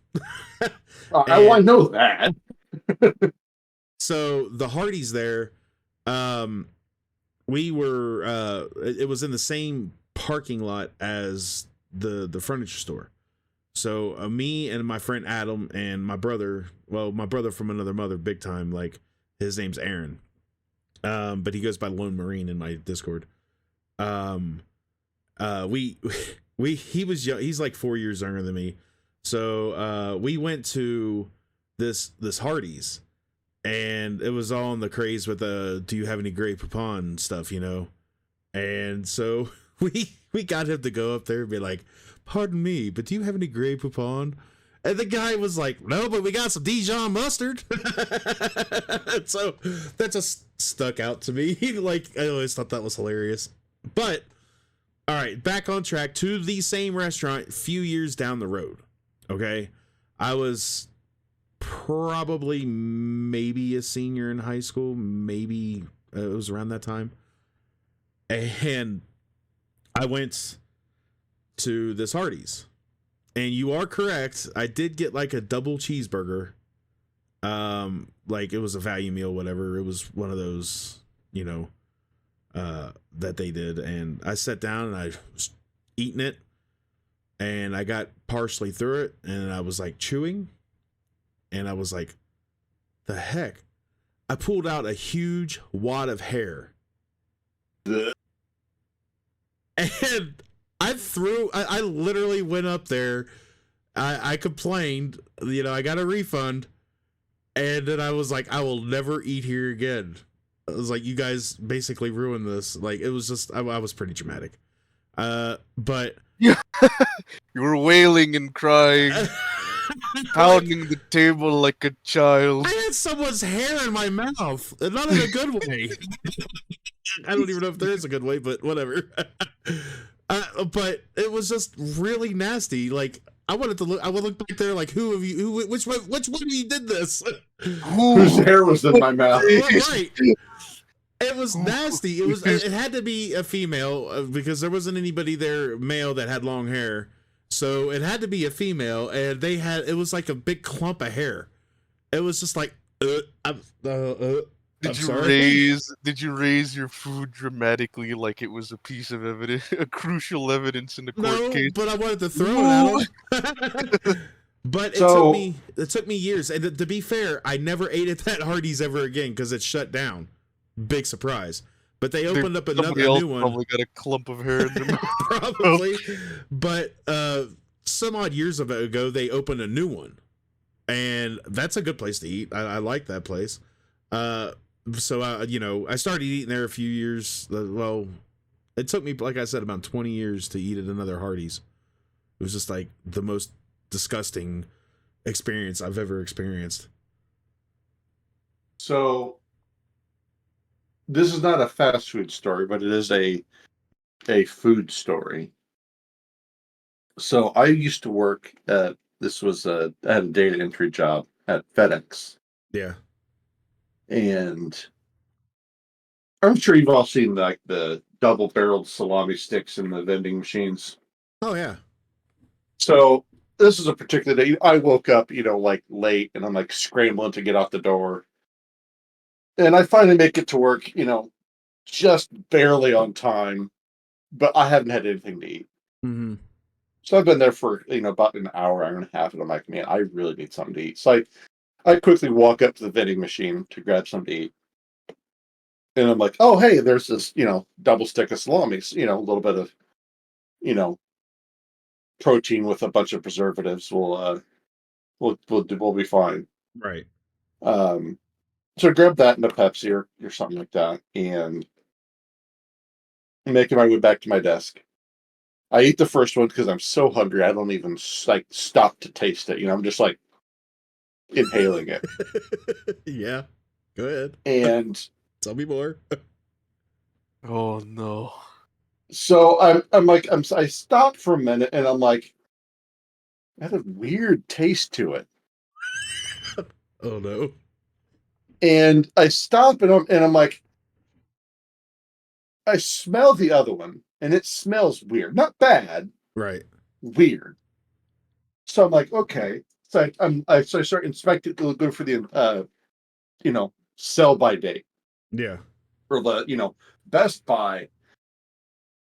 I know that.
So the Hardee's there, we were it was in the same parking lot as the furniture store. So me and my friend Adam and my brother from another mother, big time, like his name's Aaron, but he goes by Lone Marine in my Discord. He's like 4 years younger than me. So we went to this Hardee's, and it was all in the craze with do you have any Grey Poupon stuff, and so we got him to go up there and be like, pardon me, but do you have any Grey Poupon? And the guy was like, no, but we got some Dijon mustard. So that just stuck out to me. Like, I always thought that was hilarious. But all right, back on track to the same restaurant a few years down the road. Okay. I was probably maybe a senior in high school. Maybe it was around that time. And I went to this Hardee's. And you are correct. I did get like a double cheeseburger. Like it was a value meal, whatever. It was one of those, that they did. And I sat down and I was eating it. And I got partially through it. And I was like chewing. And I was like, the heck? I pulled out a huge wad of hair. And I literally went up there. I complained, I got a refund. And then I was like, I will never eat here again. I was like, you guys basically ruined this. Like, it was just, I was pretty dramatic. But
you were wailing and crying, pounding the table like a child.
I had someone's hair in my mouth, and not in a good way. I don't even know if there is a good way, but whatever. But it was just really nasty. Like, I wanted to look. I would look back there like, who of you? Which one of you did this?
Whose hair was in my mouth?
Right. It was nasty. It was. It had to be a female because there wasn't anybody there male that had long hair. So it had to be a female, and they had. It was like a big clump of hair. It was just like.
Did you raise your food dramatically like it was a piece of evidence, a crucial evidence in the court case?
But I wanted to throw it at him. But it took me years, and to be fair, I never ate at that Hardee's ever again because it shut down. Big surprise. But they opened up another new one.
Probably got a clump of hair in their mouth.
Probably. But some odd years ago, they opened a new one, and that's a good place to eat. I like that place. So I started eating there a few years. Well, it took me, like I said, about 20 years to eat at another Hardee's. It was just like the most disgusting experience I've ever experienced.
So this is not a fast food story, but it is a food story. So I used to work at I had a data entry job at FedEx.
Yeah.
And I'm sure you've all seen like the double-barreled salami sticks in the vending machines.
Oh yeah.
So this is a particular day. I woke up, like late, and I'm like scrambling to get out the door. And I finally make it to work, just barely on time, but I haven't had anything to eat.
Mm-hmm.
So I've been there for, about an hour and a half, and I'm like, man, I really need something to eat. So I quickly walk up to the vending machine to grab something to eat. And I'm like, oh, hey, there's this, double stick of salamis, a little bit of, protein with a bunch of preservatives will be fine.
Right.
So I grabbed that and a Pepsi or something like that, and I'm making my way back to my desk. I eat the first one because I'm so hungry I don't even stop to taste it. I'm just like inhaling it.
Yeah. Go ahead.
And
tell me more.
Oh no.
So I stopped for a minute and I'm like, that had a weird taste to it.
Oh no.
And I stop and I'm like, I smell the other one and it smells weird. Not bad.
Right.
Weird. So I'm like, okay. So I start inspecting to look for the sell by date.
Yeah.
Or the, Best Buy.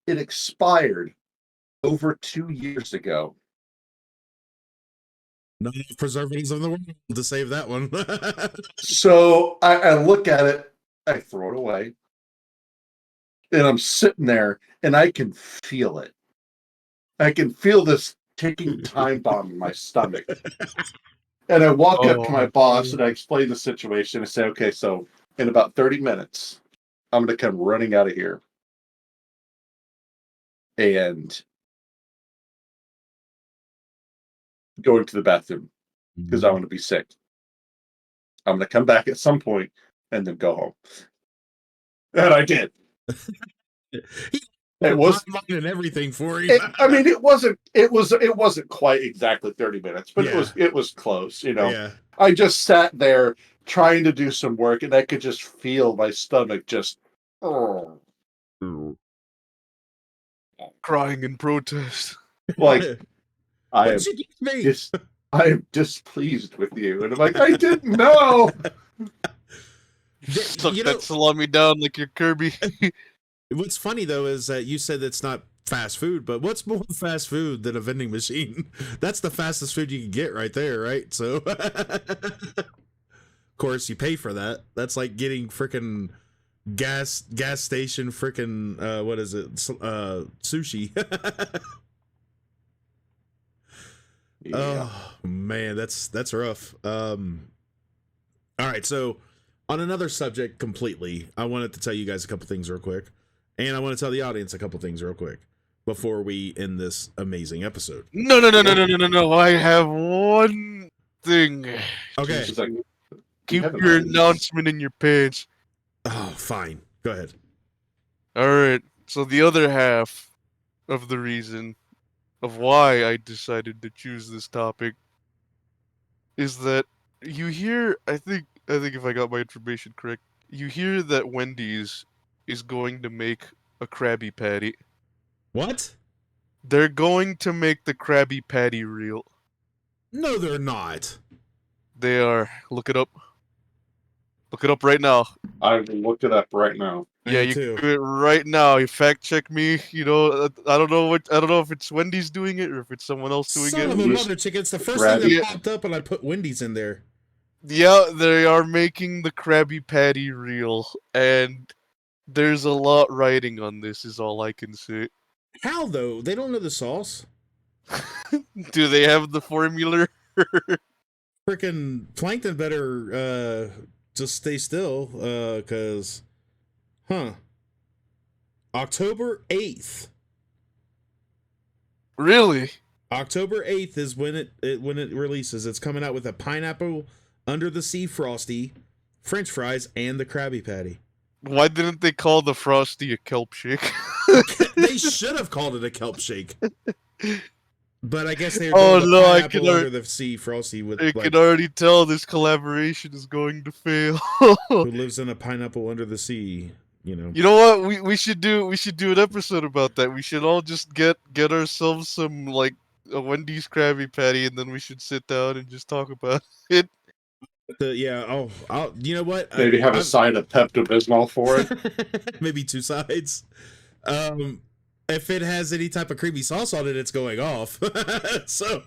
It expired over 2 years ago.
Not enough preservatives in the world to save that one.
So I look at it, I throw it away, and I'm sitting there, and I can feel it. I can feel this ticking time bomb in my stomach. And I walk up to my boss, and I explain the situation. I say, okay, so in about 30 minutes, I'm going to come running out of here. And going to the bathroom because I want to be sick. I'm going to come back at some point and then go home. And I did. It was
and everything for you.
It wasn't quite exactly 30 minutes, but it was close.
Yeah.
I just sat there trying to do some work, and I could just feel my stomach just
crying in protest.
Like I am displeased with you, and I'm like, I didn't know.
Suck that salami down like your Kirby.
What's funny though is that you said it's not fast food, but what's more fast food than a vending machine? That's the fastest food you can get right there, right? So, of course, you pay for that. That's like getting freaking gas station freaking what is it? Sushi.
Yeah.
Oh man, that's rough. All right, so on another subject completely, I wanted to tell you guys a couple things real quick, and I want to tell the audience a couple things real quick before we end this amazing episode.
No. I have one thing.
Okay.
Keep your announcement in your pants.
Oh, fine. Go ahead.
All right. So the other half of the reason of why I decided to choose this topic is that you hear, I think if I got my information correct, you hear that Wendy's is going to make a Krabby Patty.
What?
They're going to make the Krabby Patty real.
No, they're not.
They are. Look it up. Look it up right now.
I've looked it up right now.
I
Yeah,
am
you
too.
can do it right now. You fact check me. You know, I don't know what. I don't know if it's Wendy's doing it or if it's someone else doing
Son
it.
of a
Wendy's-
mother chicken. It's the first thing that
Krabby-
popped up when I put Wendy's in there.
Yeah, they are making the Krabby Patty real, and there's a lot riding on this. Is all I can say.
How though? They don't know the sauce.
Do they have the formula?
Freaking Plankton better just stay still, cause October 8th.
Really?
October 8th is when it releases. It's coming out with a pineapple under the sea frosty, French fries, and the Krabby Patty.
Why didn't they call the Frosty a kelp shake?
They should have called it a kelp shake. But I guess they're
Oh,
doing
no, I
pineapple
can
under the sea frosty with
I
like,
can already tell this collaboration is going to fail.
who lives in a pineapple under the sea, you know.
You know what? We should do an episode about that. We should all just get ourselves some like a Wendy's Krabby Patty, and then we should sit down and just talk about it.
You know what?
Maybe have a
I'm-
side of Pepto-Bismol for it.
Maybe two sides. If it has any type of creamy sauce on it, it's going off. So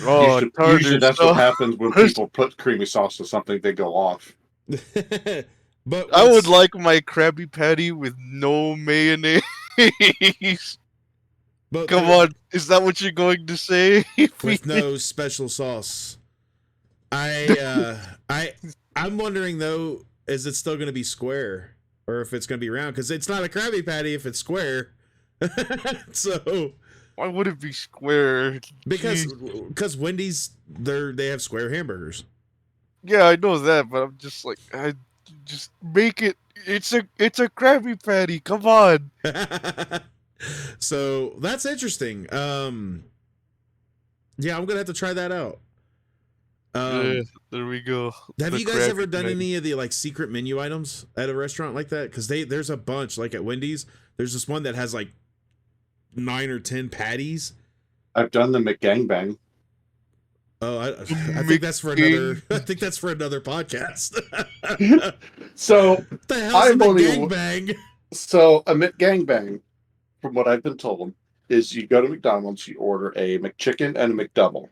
Oh,
Usually that's what happens when people put creamy sauce to something, they go off.
but
I would like my Krabby Patty with no mayonnaise.
but
Come on, is that what you're going to say?
with no special sauce. I'm wondering though, is it still going to be square or if it's going to be round? Because it's not a Krabby Patty if it's square. So
Why would it be square?
because
Jeez.
Wendy's they have square hamburgers.
Yeah, I know that, but I'm just like, I just make it. It's a Krabby Patty. Come on.
So that's interesting. Yeah, I'm gonna have to try that out.
Yeah, there we go.
Have
The
you guys ever
Krabby
done
Patty.
any of the like secret menu items at a restaurant like that? Because there's a bunch. Like at Wendy's, there's this one that has like 9 or 10 patties.
I've done the McGangbang.
Oh, I think that's for another. I think that's for another podcast.
So
What the hell is
I've
the
only-
gangbang?
So a McGangbang, from what I've been told, is you go to McDonald's, you order a McChicken and a McDouble.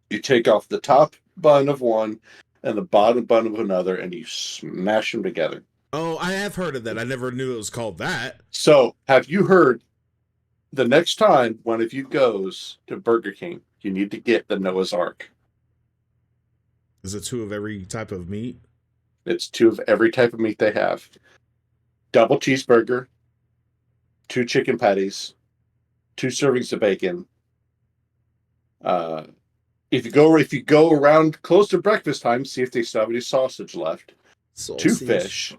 You take off the top bun of one and the bottom bun of another, and you smash them together.
Oh, I have heard of that. I never knew it was called that.
So have you heard the next time one of you goes to Burger King, you need to get the Noah's Ark.
Is it 2 of every type of meat?
It's 2 of every type of meat they have. Double cheeseburger, 2 chicken patties, 2 servings of bacon. If you go around close to breakfast time, see if they still have any sausage left. 2 fish.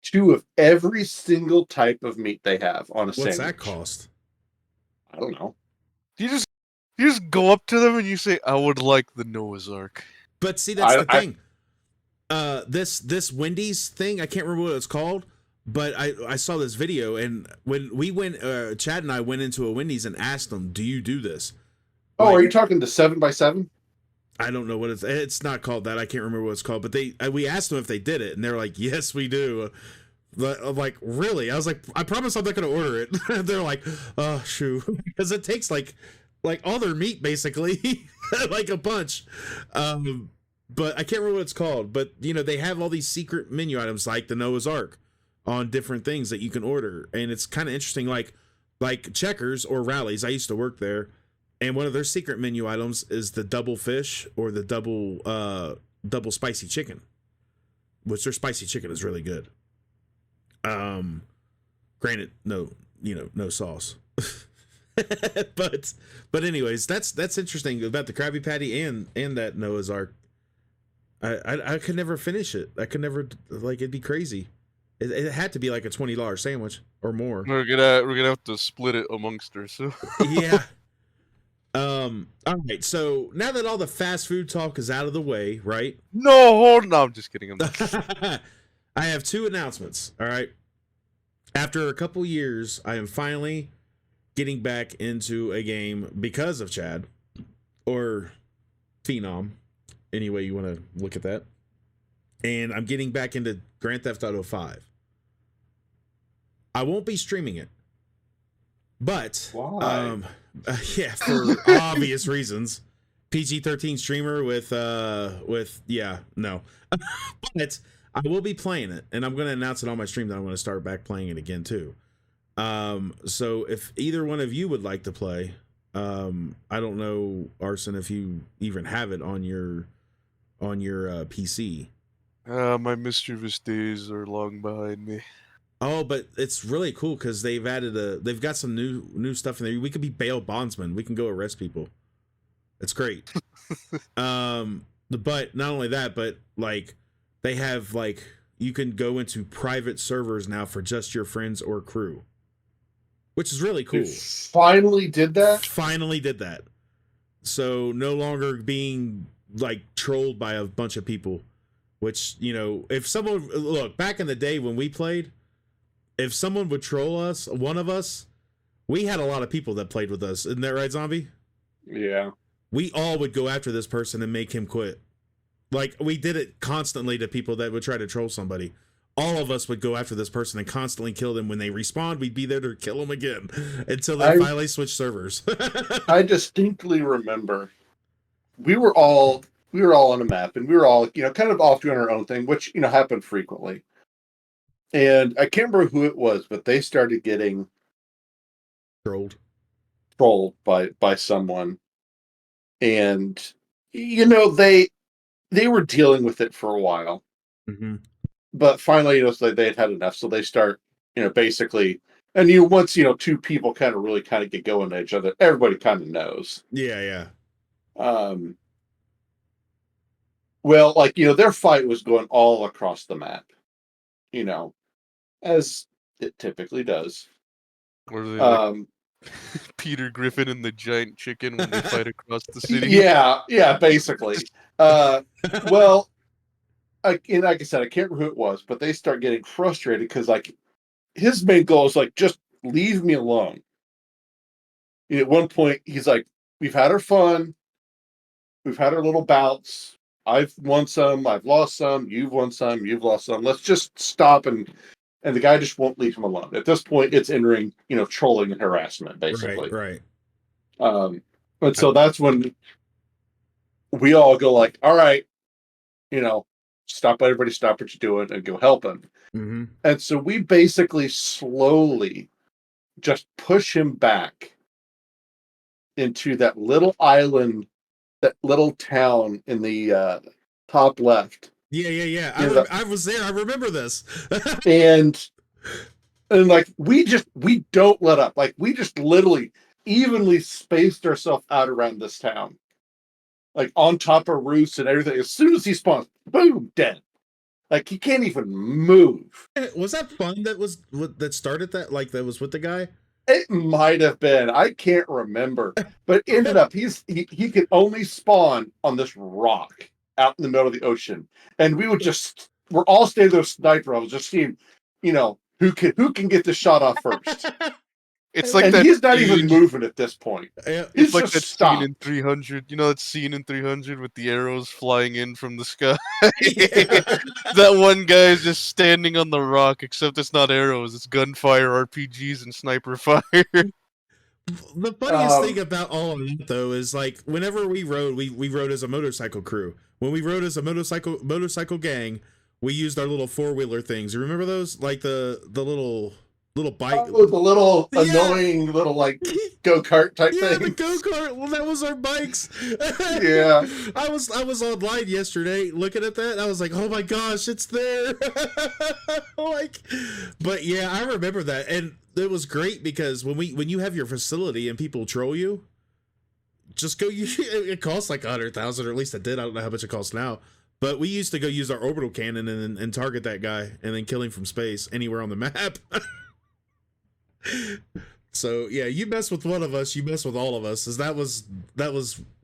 2 of every single type of meat they have on a
What's
sandwich.
that cost?
I don't know.
You just go up to them and you say, "I would like the Noah's Ark."
But see, that's the
I-
thing. This Wendy's thing, I can't remember what it's called, but I saw this video, and when we went, Chad and I went into a Wendy's and asked them, "Do you do this?"
Oh,
Like-
are you talking to 7x7?
I don't know what it's not called that. I can't remember what it's called, but we asked them if they did it, and they're like, "Yes, we do." I'm like, really? I was like, I promise I'm not going to order it. They're like, oh, shoot. Because it takes like all their meat, basically, like a bunch. But I can't remember what it's called. But, you know, they have all these secret menu items like the Noah's Ark on different things that you can order. And it's kind of interesting, like Checkers or Rallies. I used to work there. And one of their secret menu items is the double fish or the double spicy chicken, which their spicy chicken is really good. Granted, no sauce. but anyways, that's interesting about the Krabby Patty and that Noah's Ark. I could never finish it. I could never, like, it'd be crazy. It had to be like a $20 sandwich or more.
We're gonna have to split it amongst ourselves.
Yeah. All right. So now that all the fast food talk is out of the way, right?
No, I'm just kidding.
I have 2 announcements. All right. After a couple years, I am finally getting back into a game because of Chad or Phenom, any way you want to look at that. And I'm getting back into Grand Theft Auto 5. I won't be streaming it, but
Why?
yeah, for obvious reasons. PG-13 streamer with yeah, no. But I will be playing it, and I'm going to announce it on my stream that I'm going to start back playing it again too. So if either one of you would like to play, I don't know, Arson, if you even have it on your PC.
My mischievous days are long behind me.
Oh, but it's really cool because they've got some new stuff in there. We could be bail bondsmen. We can go arrest people. It's great. But not only that, but like they have like you can go into private servers now for just your friends or crew, which is really cool.
You finally did that?
Finally did that. So no longer being like trolled by a bunch of people, which, you know, if someone look back in the day when we played, if someone would troll us, one of us, we had a lot of people that played with us. Isn't that right, Zombie?
Yeah.
We all would go after this person and make him quit. Like, we did it constantly to people that would try to troll somebody. All of us would go after this person and constantly kill them. When they respawn, we'd be there to kill them again until they finally switched servers.
I distinctly remember we were all on a map, and we were all, you know, kind of off doing our own thing, which, you know, happened frequently. And I can't remember who it was, but they started getting
Trolled
by someone. And, you know, they were dealing with it for a while.
Mm-hmm.
But finally, you know, so they had enough. So they start, you know, basically, and you once, you know, 2 people kind of get going at each other, everybody kind of knows.
Yeah.
Well, like, you know, their fight was going all across the map, you know, as it typically does.
Or they like Peter Griffin and the giant chicken when they fight across the city.
Yeah, basically. Well, like I said, I can't remember who it was, but they start getting frustrated because, like, his main goal is like, just leave me alone. You know, at one point, he's like, "We've had our fun, we've had our little bouts. I've won some, I've lost some. You've won some, you've lost some. Let's just stop." And the guy just won't leave him alone. At this point, it's entering, you know, trolling and harassment, basically.
Right.
And so that's when we all go like, "All right, you know, everybody stop what you're doing and go help him."
Mm-hmm.
And so we basically slowly just push him back into that little island, that little town in the top left.
Yeah. I was there. I remember this.
and like we don't let up. Like, we just literally evenly spaced ourselves out around this town, like on top of roofs and everything. As soon as he spawns, boom, dead. Like, he can't even move.
Was that fun? That started that? Like, that was with the guy?
It might have been. I can't remember. But it ended up, he could only spawn on this rock out in the middle of the ocean. And we're all standing there with sniper rifles, just seeing, you know, who can get the shot off first.
It's like
and
that.
He's not even moving at this point.
It's like that scene in 300. You know that scene in 300 with the arrows flying in from the sky? That one guy is just standing on the rock, except it's not arrows, it's gunfire, RPGs, and sniper fire.
The funniest thing about all of that, though, is like whenever we rode, we rode as a motorcycle crew. When we rode as a motorcycle gang, we used our little 4-wheeler things. You remember those? Like the little bike.
Oh, the little annoying little like go-kart type thing.
Yeah, the go-kart. Well, that was our bikes.
Yeah.
I was online yesterday looking at that. And I was like, oh my gosh, it's there. But yeah, I remember that, and it was great because when you have your facility and people troll you, just go. It costs like 100,000, or at least it did. I don't know how much it costs now. But we used to go use our orbital cannon and target that guy and then kill him from space anywhere on the map. So yeah, you mess with one of us, you mess with all of us. That was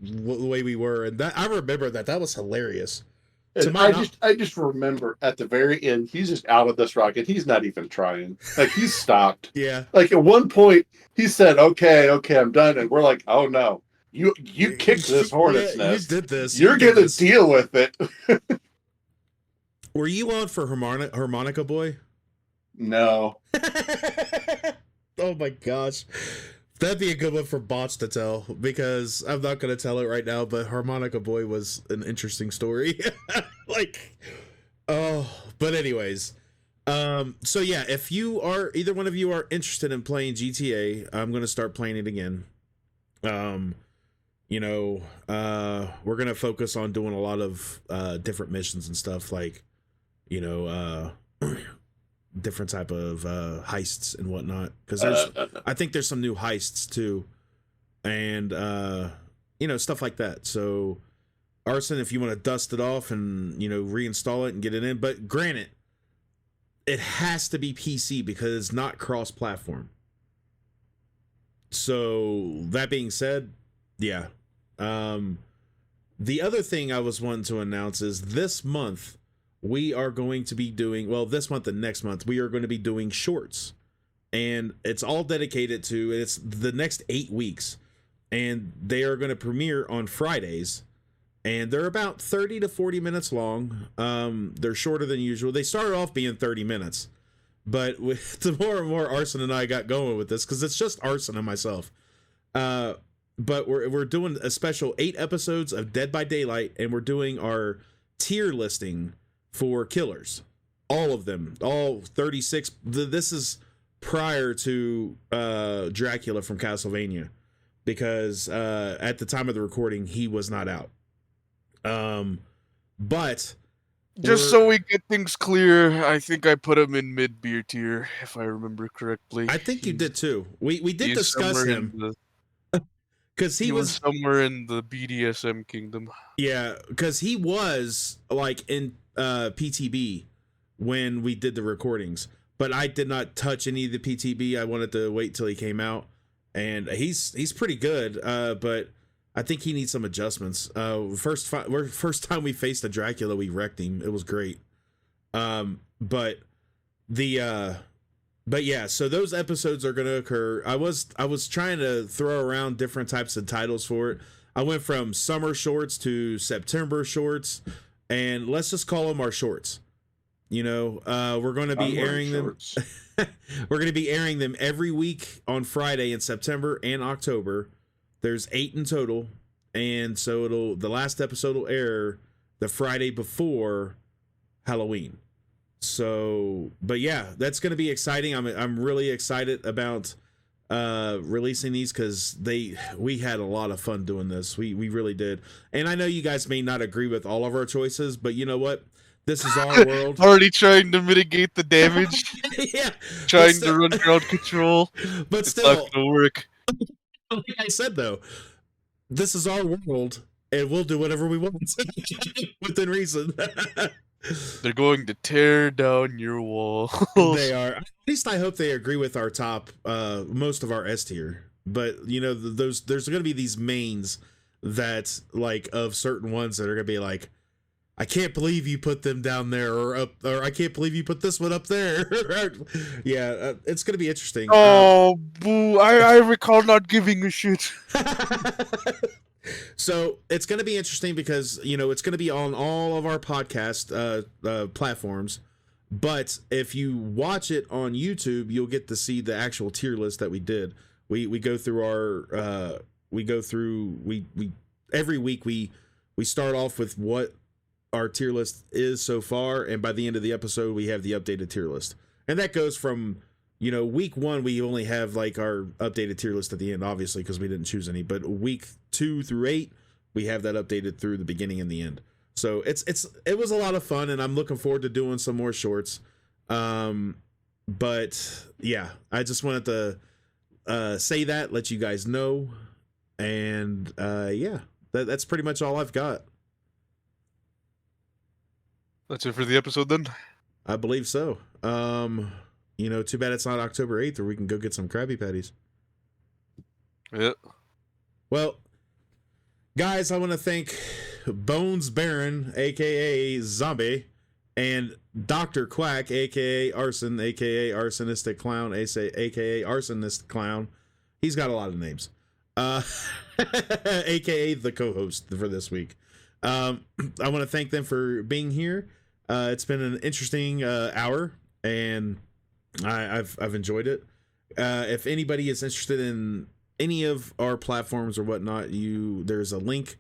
the way we were, and that I remember that was hilarious.
And I just remember at the very end, he's just out of this rocket. He's not even trying. Like, he's stopped.
Yeah.
Like, at one point, he said, okay, I'm done. And we're like, oh no, you kicked this hornet's nest.
You did this.
You're going to deal with it.
Were you on for Harmonica Boy?
No.
Oh my gosh. That'd be a good one for Bots to tell, because I'm not going to tell it right now, but Harmonica Boy was an interesting story. But anyways. So yeah, if either one of you are interested in playing GTA, I'm going to start playing it again. We're going to focus on doing a lot of different missions and stuff, like, different type of heists and whatnot, because I think there's some new heists too, and stuff like that. So Arson, if you want to dust it off and reinstall it and get it in, but granted, it has to be PC because it's not cross-platform. So that being said, yeah. The other thing I was wanting to announce is this month we are going to be doing, this month and next month, we are going to be doing shorts. And it's all dedicated to, it's the next 8 weeks. And they are going to premiere on Fridays. And they're about 30 to 40 minutes long. They're shorter than usual. They started off being 30 minutes. But with the more and more Arson and I got going with this, because it's just Arson and myself. But we're doing a special 8 episodes of Dead by Daylight. And we're doing our tier listing for killers, all of them, all 36. This is prior to Dracula from Castlevania, because at the time of the recording he was not out. But
just so we get things clear, I think I put him in mid beer tier, if I remember correctly.
I think you did too. We did discuss him because he was
somewhere in the BDSM kingdom.
Yeah, because he was like in PTB when we did the recordings, but I did not touch any of the PTB. I wanted to wait till he came out, and he's pretty good, but I think he needs some adjustments. First time we faced a Dracula, we wrecked him. It was great. But yeah, so those episodes are going to occur. I was trying to throw around different types of titles for it. I went from summer shorts to September shorts, and let's just call them our shorts. We're going to be airing them. We're going to be airing them every week on Friday in September and October. There's 8 in total, and so the last episode will air the Friday before Halloween. So, but yeah, that's going to be exciting. I'm really excited about releasing these, because we had a lot of fun doing this. We really did. And I know you guys may not agree with all of our choices, but you know what? This is our world.
Already trying to mitigate the damage.
Yeah.
Trying to run ground control.
But
it's
still,
not gonna work.
Like I said, though, this is our world, and we'll do whatever we want within reason.
They're going to tear down your walls.
They are. At least I hope they agree with our top, most of our S tier. But there's going to be these mains that, like, of certain ones that are going to be like, I can't believe you put them down there, or I can't believe you put this one up there. Yeah, it's going to be interesting.
Oh, boo! I recall not giving a shit.
So it's going to be interesting because, it's going to be on all of our podcast platforms. But if you watch it on YouTube, you'll get to see the actual tier list that we did. We go through every week we start off with what our tier list is so far, and by the end of the episode we have the updated tier list. And that goes from, week 1 we only have like our updated tier list at the end, obviously, because we didn't choose any, but week 2 through 8 we have that updated through the beginning and the end. So it was a lot of fun, and I'm looking forward to doing some more shorts. But yeah, I just wanted to say that, let you guys know, and yeah, that's pretty much all I've got.
That's it for the episode then.
I believe so. Too bad it's not October 8th, or we can go get some Krabby Patties.
Yeah.
Well, guys, I want to thank Bones Baron, aka Zhombi, and Dr. Quack, aka Arson, aka Arsonistic Clown, aka Arsonist Clown. He's got a lot of names. Aka the co-host for this week. I want to thank them for being here. It's been an interesting hour, and I've enjoyed it. If anybody is interested in any of our platforms or whatnot, there's a link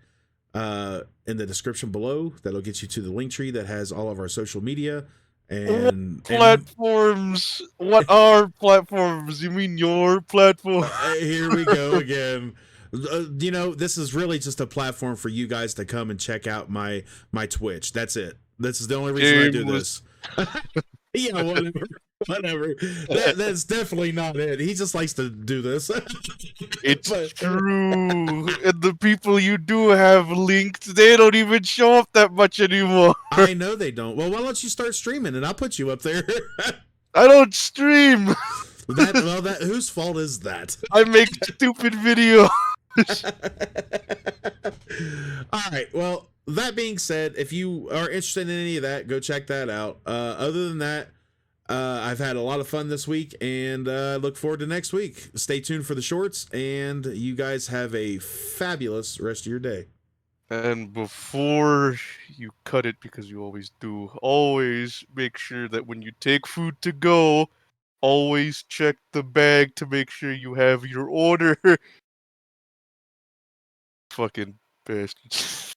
in the description below that'll get you to the link tree that has all of our social media and
platforms. What are platforms? You mean your platform?
Here we go again. This is really just a platform for you guys to come and check out my Twitch. That's it. This is the only reason I do this. Yeah, whatever. That's definitely not it. He just likes to do this.
It's true. And the people you do have linked, they don't even show up that much anymore.
I know they don't. Well, why don't you start streaming and I'll put you up there.
I don't stream.
Whose fault is that?
I make stupid videos.
All right. Well, that being said, if you are interested in any of that, go check that out. Other than that, I've had a lot of fun this week, and look forward to next week. Stay tuned for the shorts, and you guys have a fabulous rest of your day.
And before you cut it, because you always do, always make sure that when you take food to go, always check the bag to make sure you have your order. Fucking bastards.